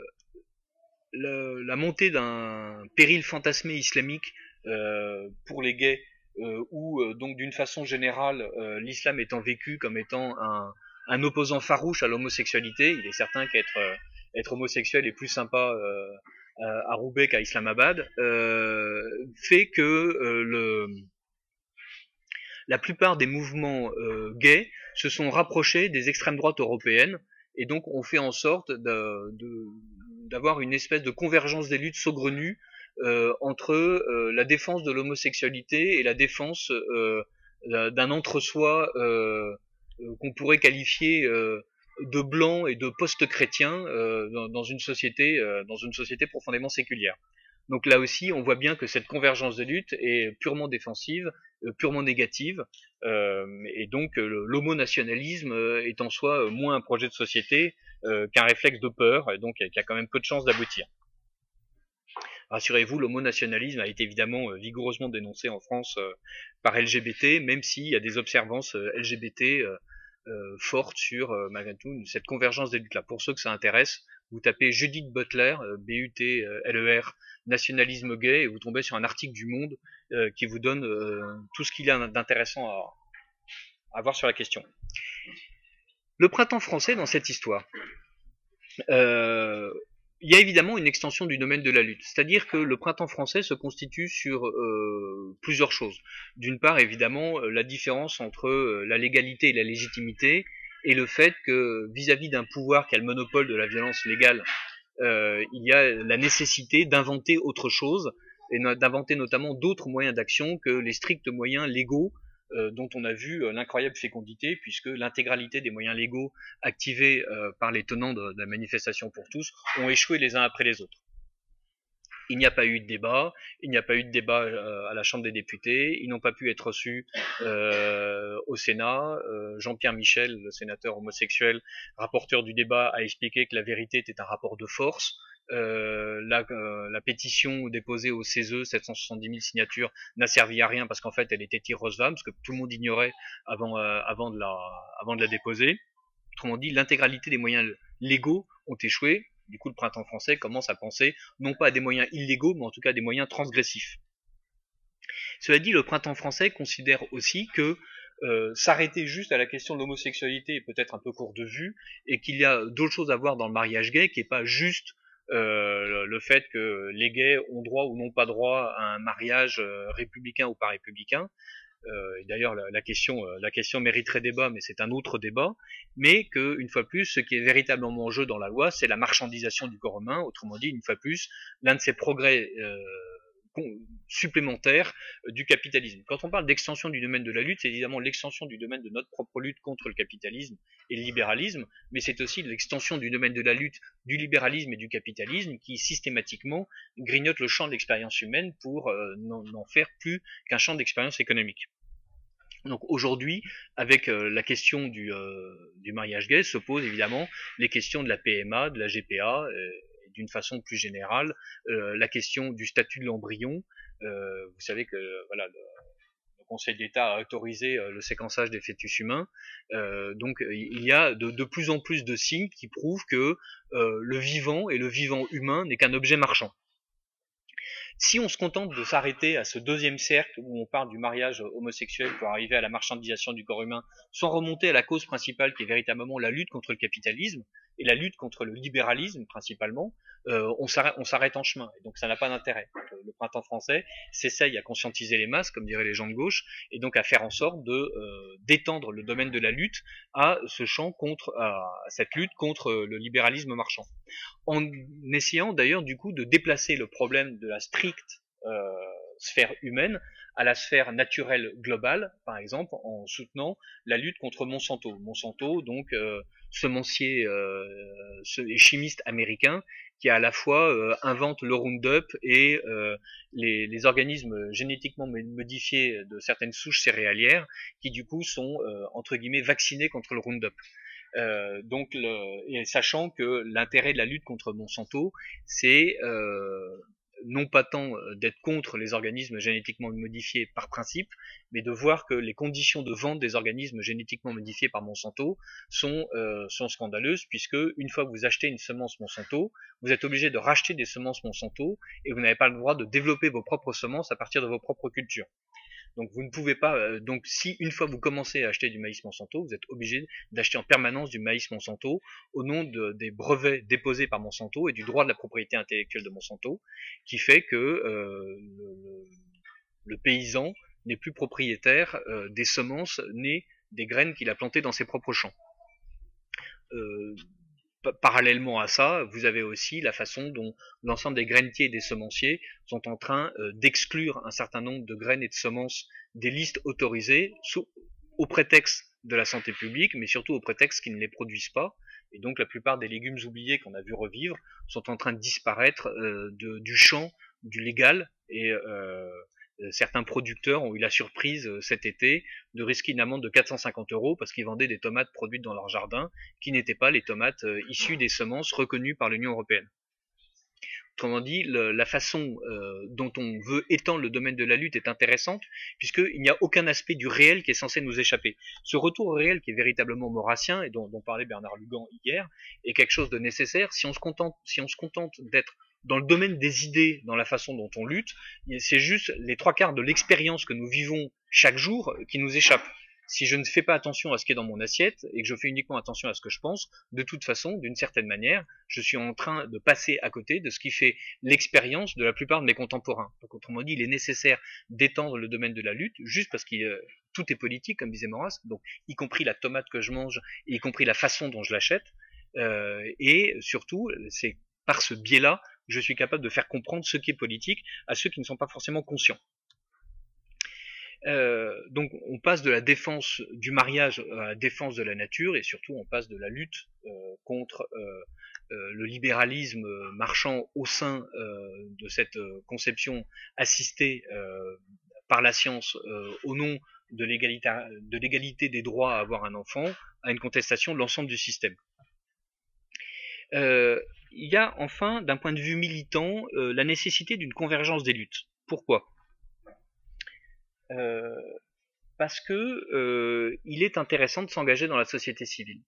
[SPEAKER 2] montée d'un péril fantasmé islamique pour les gays, où donc d'une façon générale l'islam étant vécu comme étant un opposant farouche à l'homosexualité. Il est certain qu'être homosexuel est plus sympa à Roubaix qu'à Islamabad, fait que la plupart des mouvements gays se sont rapprochés des extrêmes droites européennes, et donc on fait en sorte d'avoir une espèce de convergence des luttes saugrenues entre la défense de l'homosexualité et la défense d'un entre-soi qu'on pourrait qualifier de blanc et de post-chrétien dans une société profondément séculière. Donc là aussi, on voit bien que cette convergence de lutte est purement défensive, purement négative, et donc l'homonationalisme est en soi moins un projet de société qu'un réflexe de peur, et donc qui a quand même peu de chances d'aboutir. Rassurez-vous, l'homonationalisme a été évidemment vigoureusement dénoncé en France par LGBT, même s'il y a des observances LGBT fortes sur malgré tout cette convergence des luttes-là. Pour ceux que ça intéresse, vous tapez Judith Butler, B-U-T-L-E-R, nationalisme gay, et vous tombez sur un article du Monde qui vous donne tout ce qu'il y a d'intéressant à voir sur la question. Le printemps français dans cette histoire. Il y a évidemment une extension du domaine de la lutte, c'est-à-dire que le printemps français se constitue sur plusieurs choses. D'une part, évidemment, la différence entre la légalité et la légitimité, et le fait que vis-à-vis d'un pouvoir qui a le monopole de la violence légale, il y a la nécessité d'inventer autre chose, et d'inventer notamment d'autres moyens d'action que les stricts moyens légaux dont on a vu l'incroyable fécondité, puisque l'intégralité des moyens légaux activés par les tenants de la manifestation pour tous ont échoué les uns après les autres. Il n'y a pas eu de débat, à la Chambre des députés, ils n'ont pas pu être reçus au Sénat. Jean-Pierre Michel, le sénateur homosexuel, rapporteur du débat, a expliqué que la vérité était un rapport de force. La pétition déposée au CESE, 770 000 signatures, n'a servi à rien parce qu'en fait elle était irrecevable, parce que tout le monde ignorait avant de la déposer. Autrement dit, l'intégralité des moyens légaux ont échoué. Du coup, le printemps français commence à penser non pas à des moyens illégaux, mais en tout cas à des moyens transgressifs. Cela dit, le printemps français considère aussi que s'arrêter juste à la question de l'homosexualité est peut-être un peu court de vue, et qu'il y a d'autres choses à voir dans le mariage gay, qui n'est pas juste le fait que les gays ont droit ou n'ont pas droit à un mariage républicain ou pas républicain. D'ailleurs, la question mériterait débat, mais c'est un autre débat. Mais que, une fois plus, ce qui est véritablement en jeu dans la loi, c'est la marchandisation du corps humain. Autrement dit, une fois plus, l'un de ces progrès supplémentaire du capitalisme. Quand on parle d'extension du domaine de la lutte, c'est évidemment l'extension du domaine de notre propre lutte contre le capitalisme et le libéralisme, mais c'est aussi l'extension du domaine de la lutte du libéralisme et du capitalisme qui systématiquement grignote le champ de l'expérience humaine pour n'en faire plus qu'un champ d'expérience économique. Donc aujourd'hui, avec la question du mariage gay, se posent évidemment les questions de la PMA, de la GPA, d'une façon plus générale, la question du statut de l'embryon. Vous savez que voilà, le Conseil d'État a autorisé le séquençage des fœtus humains. Donc il y a de plus en plus de signes qui prouvent que le vivant et le vivant humain n'est qu'un objet marchand. Si on se contente de s'arrêter à ce deuxième cercle où on parle du mariage homosexuel pour arriver à la marchandisation du corps humain, sans remonter à la cause principale qui est véritablement la lutte contre le capitalisme et la lutte contre le libéralisme principalement, on s'arrête en chemin. Et donc ça n'a pas d'intérêt. Le printemps français s'essaye à conscientiser les masses, comme diraient les gens de gauche, et donc à faire en sorte d'étendre le domaine de la lutte à cette lutte contre le libéralisme marchand, en essayant d'ailleurs du coup de déplacer le problème de la stricte sphère humaine à la sphère naturelle globale, par exemple, en soutenant la lutte contre Monsanto. Monsanto, donc semencier et chimiste américain, qui à la fois invente le Roundup et les organismes génétiquement modifiés de certaines souches céréalières, qui du coup sont entre guillemets vaccinés contre le Roundup. Et sachant que l'intérêt de la lutte contre Monsanto, c'est non pas tant d'être contre les organismes génétiquement modifiés par principe, mais de voir que les conditions de vente des organismes génétiquement modifiés par Monsanto sont scandaleuses, puisque une fois que vous achetez une semence Monsanto, vous êtes obligé de racheter des semences Monsanto, et vous n'avez pas le droit de développer vos propres semences à partir de vos propres cultures. Donc vous ne pouvez pas. Donc si une fois vous commencez à acheter du maïs Monsanto, vous êtes obligé d'acheter en permanence du maïs Monsanto au nom des brevets déposés par Monsanto et du droit de la propriété intellectuelle de Monsanto, qui fait que le paysan n'est plus propriétaire des semences nées des graines qu'il a plantées dans ses propres champs. Parallèlement à ça, vous avez aussi la façon dont l'ensemble des grainetiers et des semenciers sont en train d'exclure un certain nombre de graines et de semences des listes autorisées au prétexte de la santé publique, mais surtout au prétexte qu'ils ne les produisent pas. Et donc la plupart des légumes oubliés qu'on a vu revivre sont en train de disparaître du champ du légal, et certains producteurs ont eu la surprise cet été de risquer une amende de 450 € parce qu'ils vendaient des tomates produites dans leur jardin qui n'étaient pas les tomates issues des semences reconnues par l'Union européenne. Autrement dit, la façon dont on veut étendre le domaine de la lutte est intéressante, puisqu'il n'y a aucun aspect du réel qui est censé nous échapper. Ce retour au réel qui est véritablement maurassien, et dont parlait Bernard Lugan hier, est quelque chose de nécessaire. Si on se contente d'être dans le domaine des idées, dans la façon dont on lutte, c'est juste les 3/4 de l'expérience que nous vivons chaque jour qui nous échappent. Si je ne fais pas attention à ce qui est dans mon assiette et que je fais uniquement attention à ce que je pense, de toute façon, d'une certaine manière, je suis en train de passer à côté de ce qui fait l'expérience de la plupart de mes contemporains. Donc autrement dit, il est nécessaire d'étendre le domaine de la lutte, juste parce que tout est politique, comme disait Maurras, donc y compris la tomate que je mange, et y compris la façon dont je l'achète, et surtout, c'est par ce biais-là que je suis capable de faire comprendre ce qui est politique à ceux qui ne sont pas forcément conscients. Donc on passe de la défense du mariage à la défense de la nature, et surtout on passe de la lutte contre le libéralisme marchand au sein de cette conception assistée par la science au nom de l'égalité des droits à avoir un enfant, à une contestation de l'ensemble du système. Il y a enfin, d'un point de vue militant, la nécessité d'une convergence des luttes. Pourquoi ? Parce que il est intéressant de s'engager dans la société civile.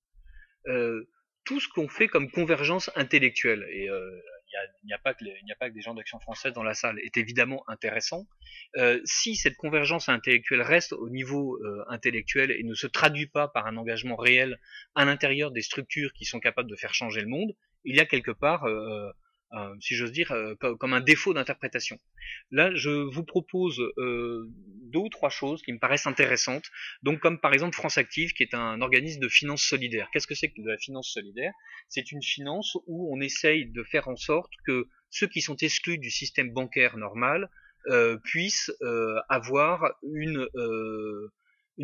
[SPEAKER 2] Tout ce qu'on fait comme convergence intellectuelle, et il n'y a pas que des gens d'Action française dans la salle, est évidemment intéressant. Si cette convergence intellectuelle reste au niveau intellectuel et ne se traduit pas par un engagement réel à l'intérieur des structures qui sont capables de faire changer le monde, il y a quelque part si j'ose dire, comme un défaut d'interprétation. Là, je vous propose 2 ou 3 choses qui me paraissent intéressantes. Donc, comme par exemple France Active, qui est un organisme de finance solidaire. Qu'est-ce que c'est que de la finance solidaire ? C'est une finance où on essaye de faire en sorte que ceux qui sont exclus du système bancaire normal puissent avoir une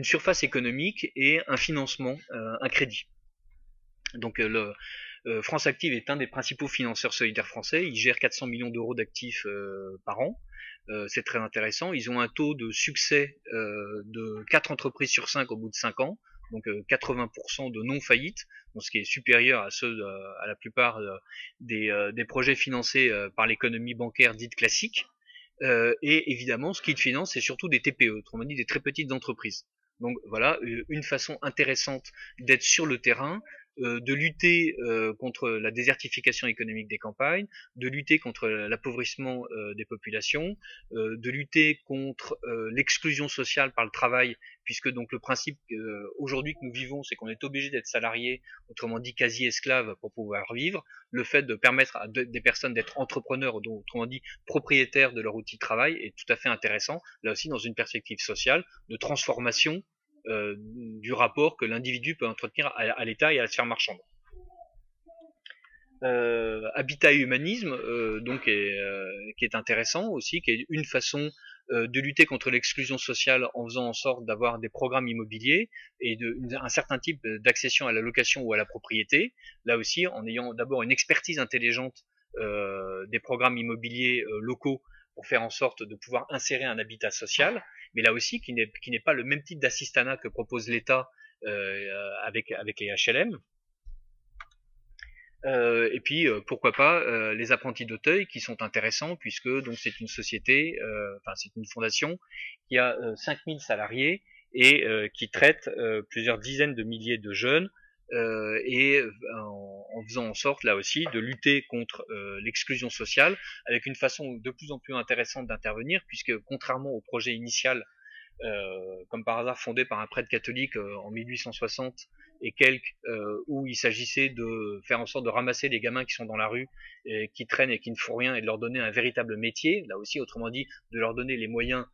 [SPEAKER 2] surface économique et un financement, un crédit. Donc France Active est un des principaux financeurs solidaires français. Ils gèrent 400 millions d'euros d'actifs par an. C'est très intéressant. Ils ont un taux de succès de 4 entreprises sur 5 au bout de 5 ans. Donc 80% de non-faillite, ce qui est supérieur à ceux à la plupart des projets financés par l'économie bancaire dite classique. Et évidemment, ce qu'ils financent, c'est surtout des TPE, autrement dit des très petites entreprises. Donc voilà, une façon intéressante d'être sur le terrain de lutter contre la désertification économique des campagnes, de lutter contre l'appauvrissement des populations, de lutter contre l'exclusion sociale par le travail, puisque donc le principe aujourd'hui que nous vivons, c'est qu'on est obligé d'être salarié, autrement dit quasi esclave, pour pouvoir vivre. Le fait de permettre à des personnes d'être entrepreneurs, autrement dit propriétaires de leur outil de travail, est tout à fait intéressant, là aussi dans une perspective sociale, de transformation du rapport que l'individu peut entretenir à l'État et à la sphère marchande. Habitat et humanisme, donc qui est intéressant aussi, qui est une façon de lutter contre l'exclusion sociale en faisant en sorte d'avoir des programmes immobiliers et un certain type d'accession à la location ou à la propriété. Là aussi, en ayant d'abord une expertise intelligente des programmes immobiliers locaux pour faire en sorte de pouvoir insérer un habitat social, mais là aussi qui n'est pas le même type d'assistanat que propose l'État avec les HLM. Et puis pourquoi pas les apprentis d'Auteuil qui sont intéressants puisque donc c'est une société, enfin c'est une fondation qui a 5000 salariés et qui traite plusieurs dizaines de milliers de jeunes et en faisant en sorte là aussi de lutter contre l'exclusion sociale avec une façon de plus en plus intéressante d'intervenir puisque contrairement au projet initial comme par hasard fondé par un prêtre catholique en 1860 et quelques, où il s'agissait de faire en sorte de ramasser les gamins qui sont dans la rue, et qui traînent et qui ne font rien, et de leur donner un véritable métier, là aussi autrement dit de leur donner les moyens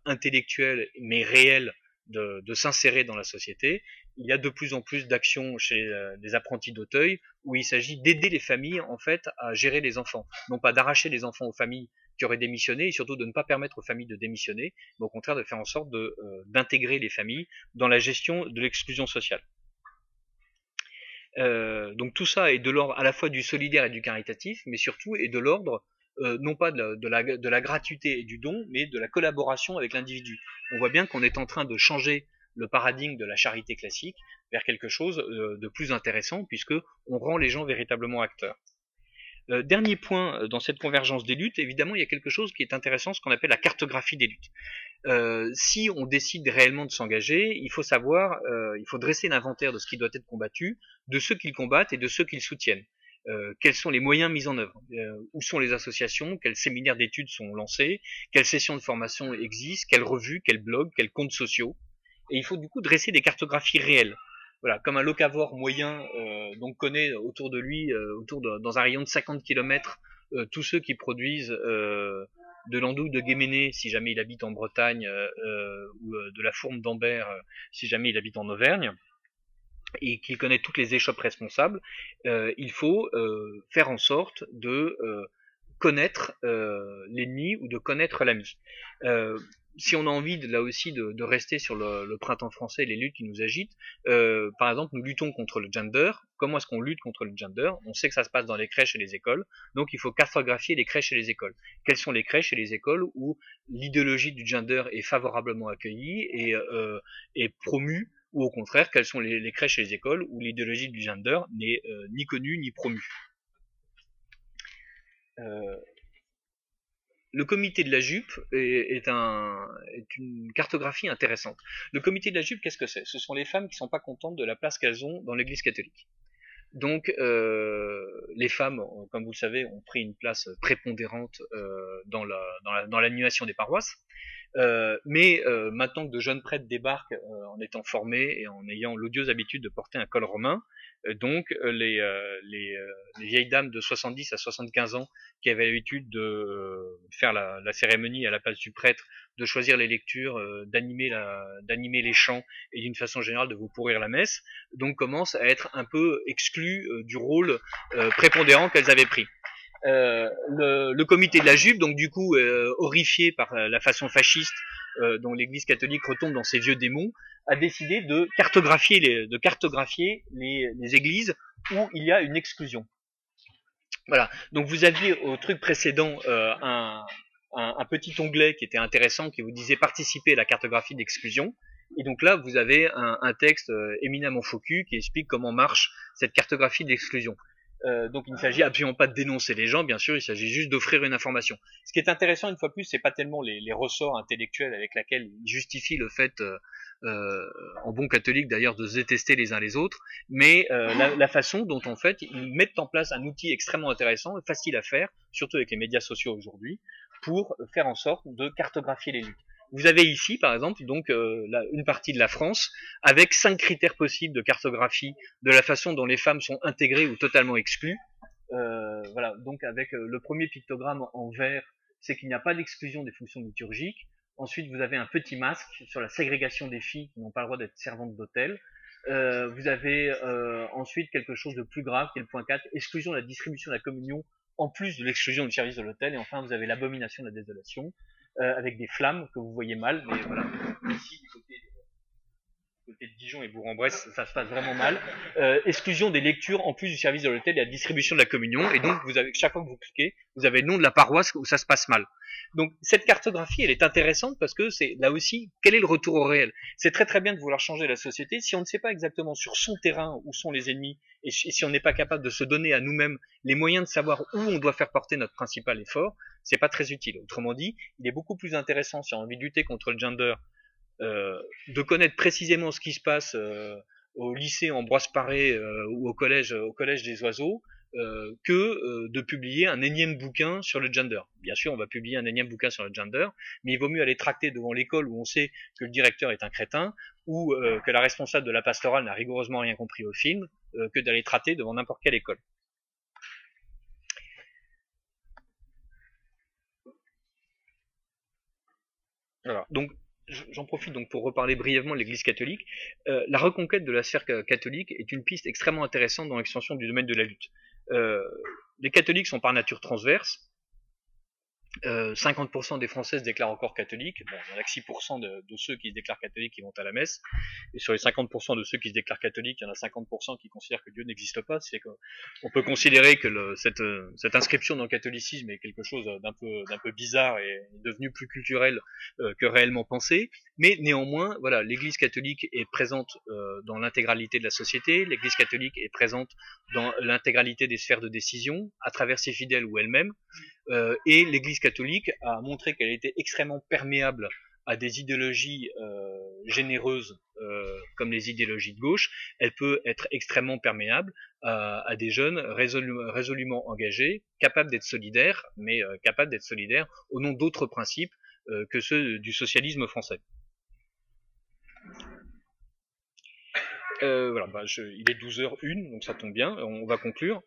[SPEAKER 2] intellectuels mais réels de s'insérer dans la société. Il y a de plus en plus d'actions chez les apprentis d'Auteuil où il s'agit d'aider les familles en fait à gérer les enfants, non pas d'arracher les enfants aux familles qui auraient démissionné et surtout de ne pas permettre aux familles de démissionner, mais au contraire de faire en sorte d'intégrer les familles dans la gestion de l'exclusion sociale. Donc tout ça est de l'ordre à la fois du solidaire et du caritatif, mais surtout est de l'ordre non pas de la gratuité et du don, mais de la collaboration avec l'individu. On voit bien qu'on est en train de changer le paradigme de la charité classique vers quelque chose de plus intéressant, puisque on rend les gens véritablement acteurs. Dernier point dans cette convergence des luttes, évidemment, il y a quelque chose qui est intéressant, ce qu'on appelle la cartographie des luttes. Si on décide réellement de s'engager, il faut savoir, il faut dresser l'inventaire de ce qui doit être combattu, de ceux qui le combattent et de ceux qui le soutiennent. Quels sont les moyens mis en œuvre, où sont les associations, quels séminaires d'études sont lancés, quelles sessions de formation existent, quelles revues, quels blogs, quels comptes sociaux. Et il faut du coup dresser des cartographies réelles. Voilà, comme un locavore moyen donc connaît autour de lui, dans un rayon de 50 km, tous ceux qui produisent de l'andouille de Guéméné si jamais il habite en Bretagne ou de la fourme d'Ambert si jamais il habite en Auvergne, et qu'il connaît toutes les échoppes responsables, il faut faire en sorte de connaître l'ennemi ou de connaître l'ami. Si on a envie là aussi de rester sur le printemps français et les luttes qui nous agitent, par exemple nous luttons contre le gender. Comment est-ce qu'on lutte contre le gender? On sait que ça se passe dans les crèches et les écoles, donc il faut cartographier les crèches et les écoles. Quelles sont les crèches et les écoles où l'idéologie du gender est favorablement accueillie et promue, ou au contraire, quelles sont les crèches et les écoles où l'idéologie du gender n'est ni connue ni promue. Le comité de la jupe est une cartographie intéressante. Le comité de la jupe, qu'est-ce que c'est? Ce sont les femmes qui ne sont pas contentes de la place qu'elles ont dans l'église catholique. Donc les femmes, comme vous le savez, ont pris une place prépondérante dans l'animation des paroisses. Mais maintenant que de jeunes prêtres débarquent en étant formés et en ayant l'odieuse habitude de porter un col romain, donc les vieilles dames de 70 à 75 ans qui avaient l'habitude de faire la cérémonie à la place du prêtre, de choisir les lectures, d'animer les chants et d'une façon générale de vous pourrir la messe, donc commencent à être un peu exclues du rôle prépondérant qu'elles avaient pris. Le comité de la jupe, donc du coup horrifié par la façon fasciste dont l'Église catholique retombe dans ses vieux démons, a décidé de cartographier les églises où il y a une exclusion. Voilà. Donc vous aviez au truc précédent un petit onglet qui était intéressant, qui vous disait participer à la cartographie d'exclusion. Et donc là, vous avez un texte éminemment focus qui explique comment marche cette cartographie d'exclusion. Donc il ne s'agit absolument pas de dénoncer les gens, bien sûr, il s'agit juste d'offrir une information. Ce qui est intéressant, une fois plus, c'est pas tellement les ressorts intellectuels avec lesquels ils justifient le fait, en bon catholique d'ailleurs, de se détester les uns les autres, mais la façon dont en fait ils mettent en place un outil extrêmement intéressant, facile à faire, surtout avec les médias sociaux aujourd'hui, pour faire en sorte de cartographier les luttes. Vous avez ici, par exemple, donc une partie de la France avec 5 critères possibles de cartographie de la façon dont les femmes sont intégrées ou totalement exclues. Voilà, donc avec le premier pictogramme en vert, c'est qu'il n'y a pas d'exclusion des fonctions liturgiques. Ensuite, vous avez un petit masque sur la ségrégation des filles qui n'ont pas le droit d'être servantes d'hôtel. Vous avez ensuite quelque chose de plus grave, qui est le point 4, exclusion de la distribution de la communion, en plus de l'exclusion du service de l'hôtel. Et enfin, vous avez l'abomination de la désolation, avec des flammes que vous voyez mal, mais voilà, ici du côté de Dijon et Bourg-en-Bresse, ça se passe vraiment mal. Exclusion des lectures en plus du service de l'hôtel et la distribution de la communion, et donc vous avez, chaque fois que vous cliquez, vous avez le nom de la paroisse où ça se passe mal. Donc cette cartographie, elle est intéressante parce que c'est là aussi, quel est le retour au réel? C'est très très bien de vouloir changer la société. Si on ne sait pas exactement sur son terrain où sont les ennemis, et si on n'est pas capable de se donner à nous-mêmes les moyens de savoir où on doit faire porter notre principal effort, c'est pas très utile. Autrement dit, il est beaucoup plus intéressant, si on a envie de lutter contre le gender, de connaître précisément ce qui se passe au lycée Ambroise Paré ou au collège des oiseaux, que de publier un énième bouquin sur le gender. Bien sûr, on va publier un énième bouquin sur le gender, mais il vaut mieux aller tracter devant l'école où on sait que le directeur est un crétin ou que la responsable de la pastorale n'a rigoureusement rien compris au film, que d'aller traiter devant n'importe quelle école. Voilà. Donc, j'en profite donc pour reparler brièvement de l'Église catholique. La reconquête de la sphère catholique est une piste extrêmement intéressante dans l'extension du domaine de la lutte. Les catholiques sont par nature transverses. 50% des Français se déclarent encore catholiques. Bon, il n'y en a que 6% de ceux qui se déclarent catholiques qui vont à la messe. Et sur les 50% de ceux qui se déclarent catholiques, il y en a 50% qui considèrent que Dieu n'existe pas. C'est qu'on peut considérer que cette inscription dans le catholicisme est quelque chose d'un peu bizarre et devenu plus culturel que réellement pensé. Mais néanmoins, voilà, l'Église catholique est présente dans l'intégralité de la société. L'Église catholique est présente dans l'intégralité des sphères de décision, à travers ses fidèles ou elle-même. Et l'Église catholique a montré qu'elle était extrêmement perméable à des idéologies généreuses comme les idéologies de gauche. Elle peut être extrêmement perméable à des jeunes résolument engagés, capables d'être solidaires, mais capables d'être solidaires au nom d'autres principes que ceux du socialisme français. Voilà, il est 12h01, donc ça tombe bien, on va conclure.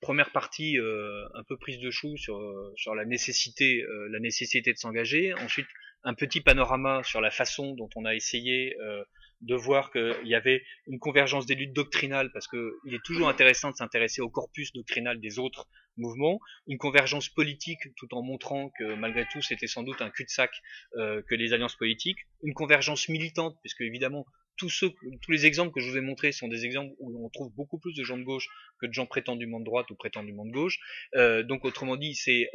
[SPEAKER 2] Première partie un peu prise de chou sur la nécessité de s'engager. Ensuite, un petit panorama sur la façon dont on a essayé de voir qu'il y avait une convergence des luttes doctrinales, parce qu'il est toujours intéressant de s'intéresser au corpus doctrinal des autres mouvements, une convergence politique tout en montrant que malgré tout c'était sans doute un cul-de-sac que les alliances politiques, une convergence militante, puisque évidemment tous les exemples que je vous ai montrés sont des exemples où on trouve beaucoup plus de gens de gauche que de gens prétendument de droite ou prétendument de gauche. Donc autrement dit, c'est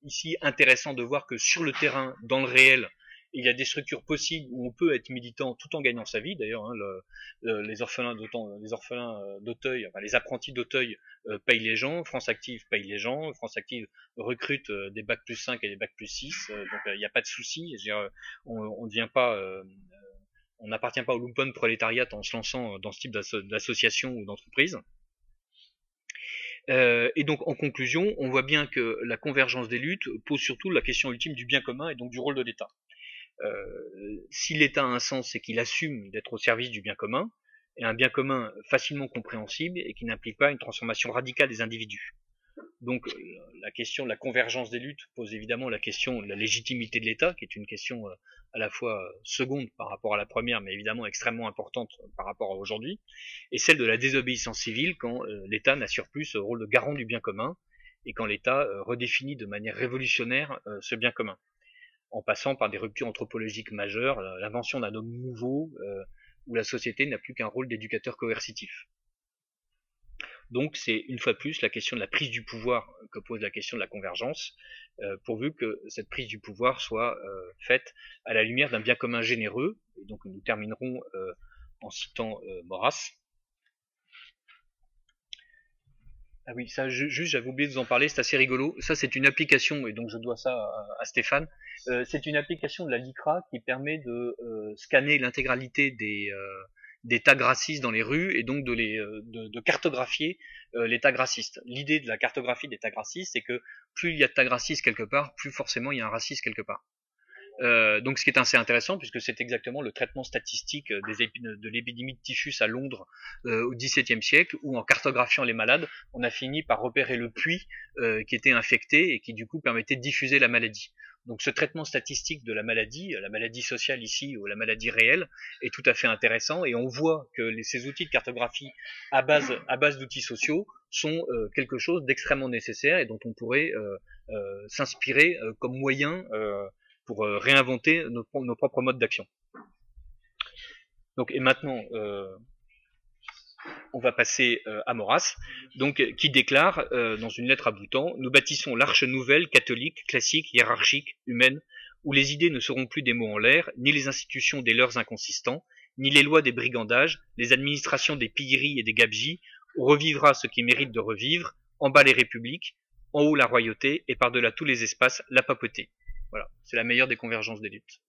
[SPEAKER 2] ici intéressant de voir que sur le terrain, dans le réel, il y a des structures possibles où on peut être militant tout en gagnant sa vie. D'ailleurs, hein, les orphelins d'Auteuil, enfin, les apprentis d'Auteuil payent les gens, France Active paye les gens, France Active recrute des bac plus 5 et des bac plus 6, donc il n'y a pas de souci. On ne devient pas... on n'appartient pas au lumpen prolétariat en se lançant dans ce type d'association ou d'entreprise. Et donc en conclusion, on voit bien que la convergence des luttes pose surtout la question ultime du bien commun et donc du rôle de l'État. Si l'État a un sens, c'est qu'il assume d'être au service du bien commun, et un bien commun facilement compréhensible et qui n'implique pas une transformation radicale des individus. Donc la question de la convergence des luttes pose évidemment la question de la légitimité de l'État, qui est une question à la fois seconde par rapport à la première, mais évidemment extrêmement importante par rapport à aujourd'hui, et celle de la désobéissance civile quand l'État n'assure plus ce rôle de garant du bien commun, et quand l'État redéfinit de manière révolutionnaire ce bien commun, en passant par des ruptures anthropologiques majeures, l'invention d'un homme nouveau, où la société n'a plus qu'un rôle d'éducateur coercitif. Donc c'est une fois de plus la question de la prise du pouvoir que pose la question de la convergence, pourvu que cette prise du pouvoir soit faite à la lumière d'un bien commun généreux. Et donc nous terminerons en citant Maurras. Ah oui, ça, juste, j'avais oublié de vous en parler, c'est assez rigolo. Ça, c'est une application, et donc je dois ça à Stéphane. C'est une application de la LICRA qui permet de scanner l'intégralité des tags racistes dans les rues et donc de cartographier les tags racistes. L'idée de la cartographie des tags racistes, c'est que plus il y a de tags racistes quelque part, plus forcément il y a un raciste quelque part. Donc ce qui est assez intéressant puisque c'est exactement le traitement statistique de l'épidémie de typhus à Londres au XVIIe siècle où en cartographiant les malades on a fini par repérer le puits qui était infecté et qui du coup permettait de diffuser la maladie. Donc ce traitement statistique de la maladie sociale ici ou la maladie réelle est tout à fait intéressant et on voit que ces outils de cartographie à base d'outils sociaux sont quelque chose d'extrêmement nécessaire et dont on pourrait s'inspirer comme moyen pour réinventer nos propres modes d'action. Donc, et maintenant, on va passer à Maurras, donc, qui déclare dans une lettre à Bhoutan, nous bâtissons l'arche nouvelle, catholique, classique, hiérarchique, humaine, où les idées ne seront plus des mots en l'air, ni les institutions des leurs inconsistants, ni les lois des brigandages, les administrations des pilleries et des gabegies, où revivra ce qui mérite de revivre, en bas les républiques, en haut la royauté, et par-delà tous les espaces, la papauté. Voilà, c'est la meilleure des convergences des luttes.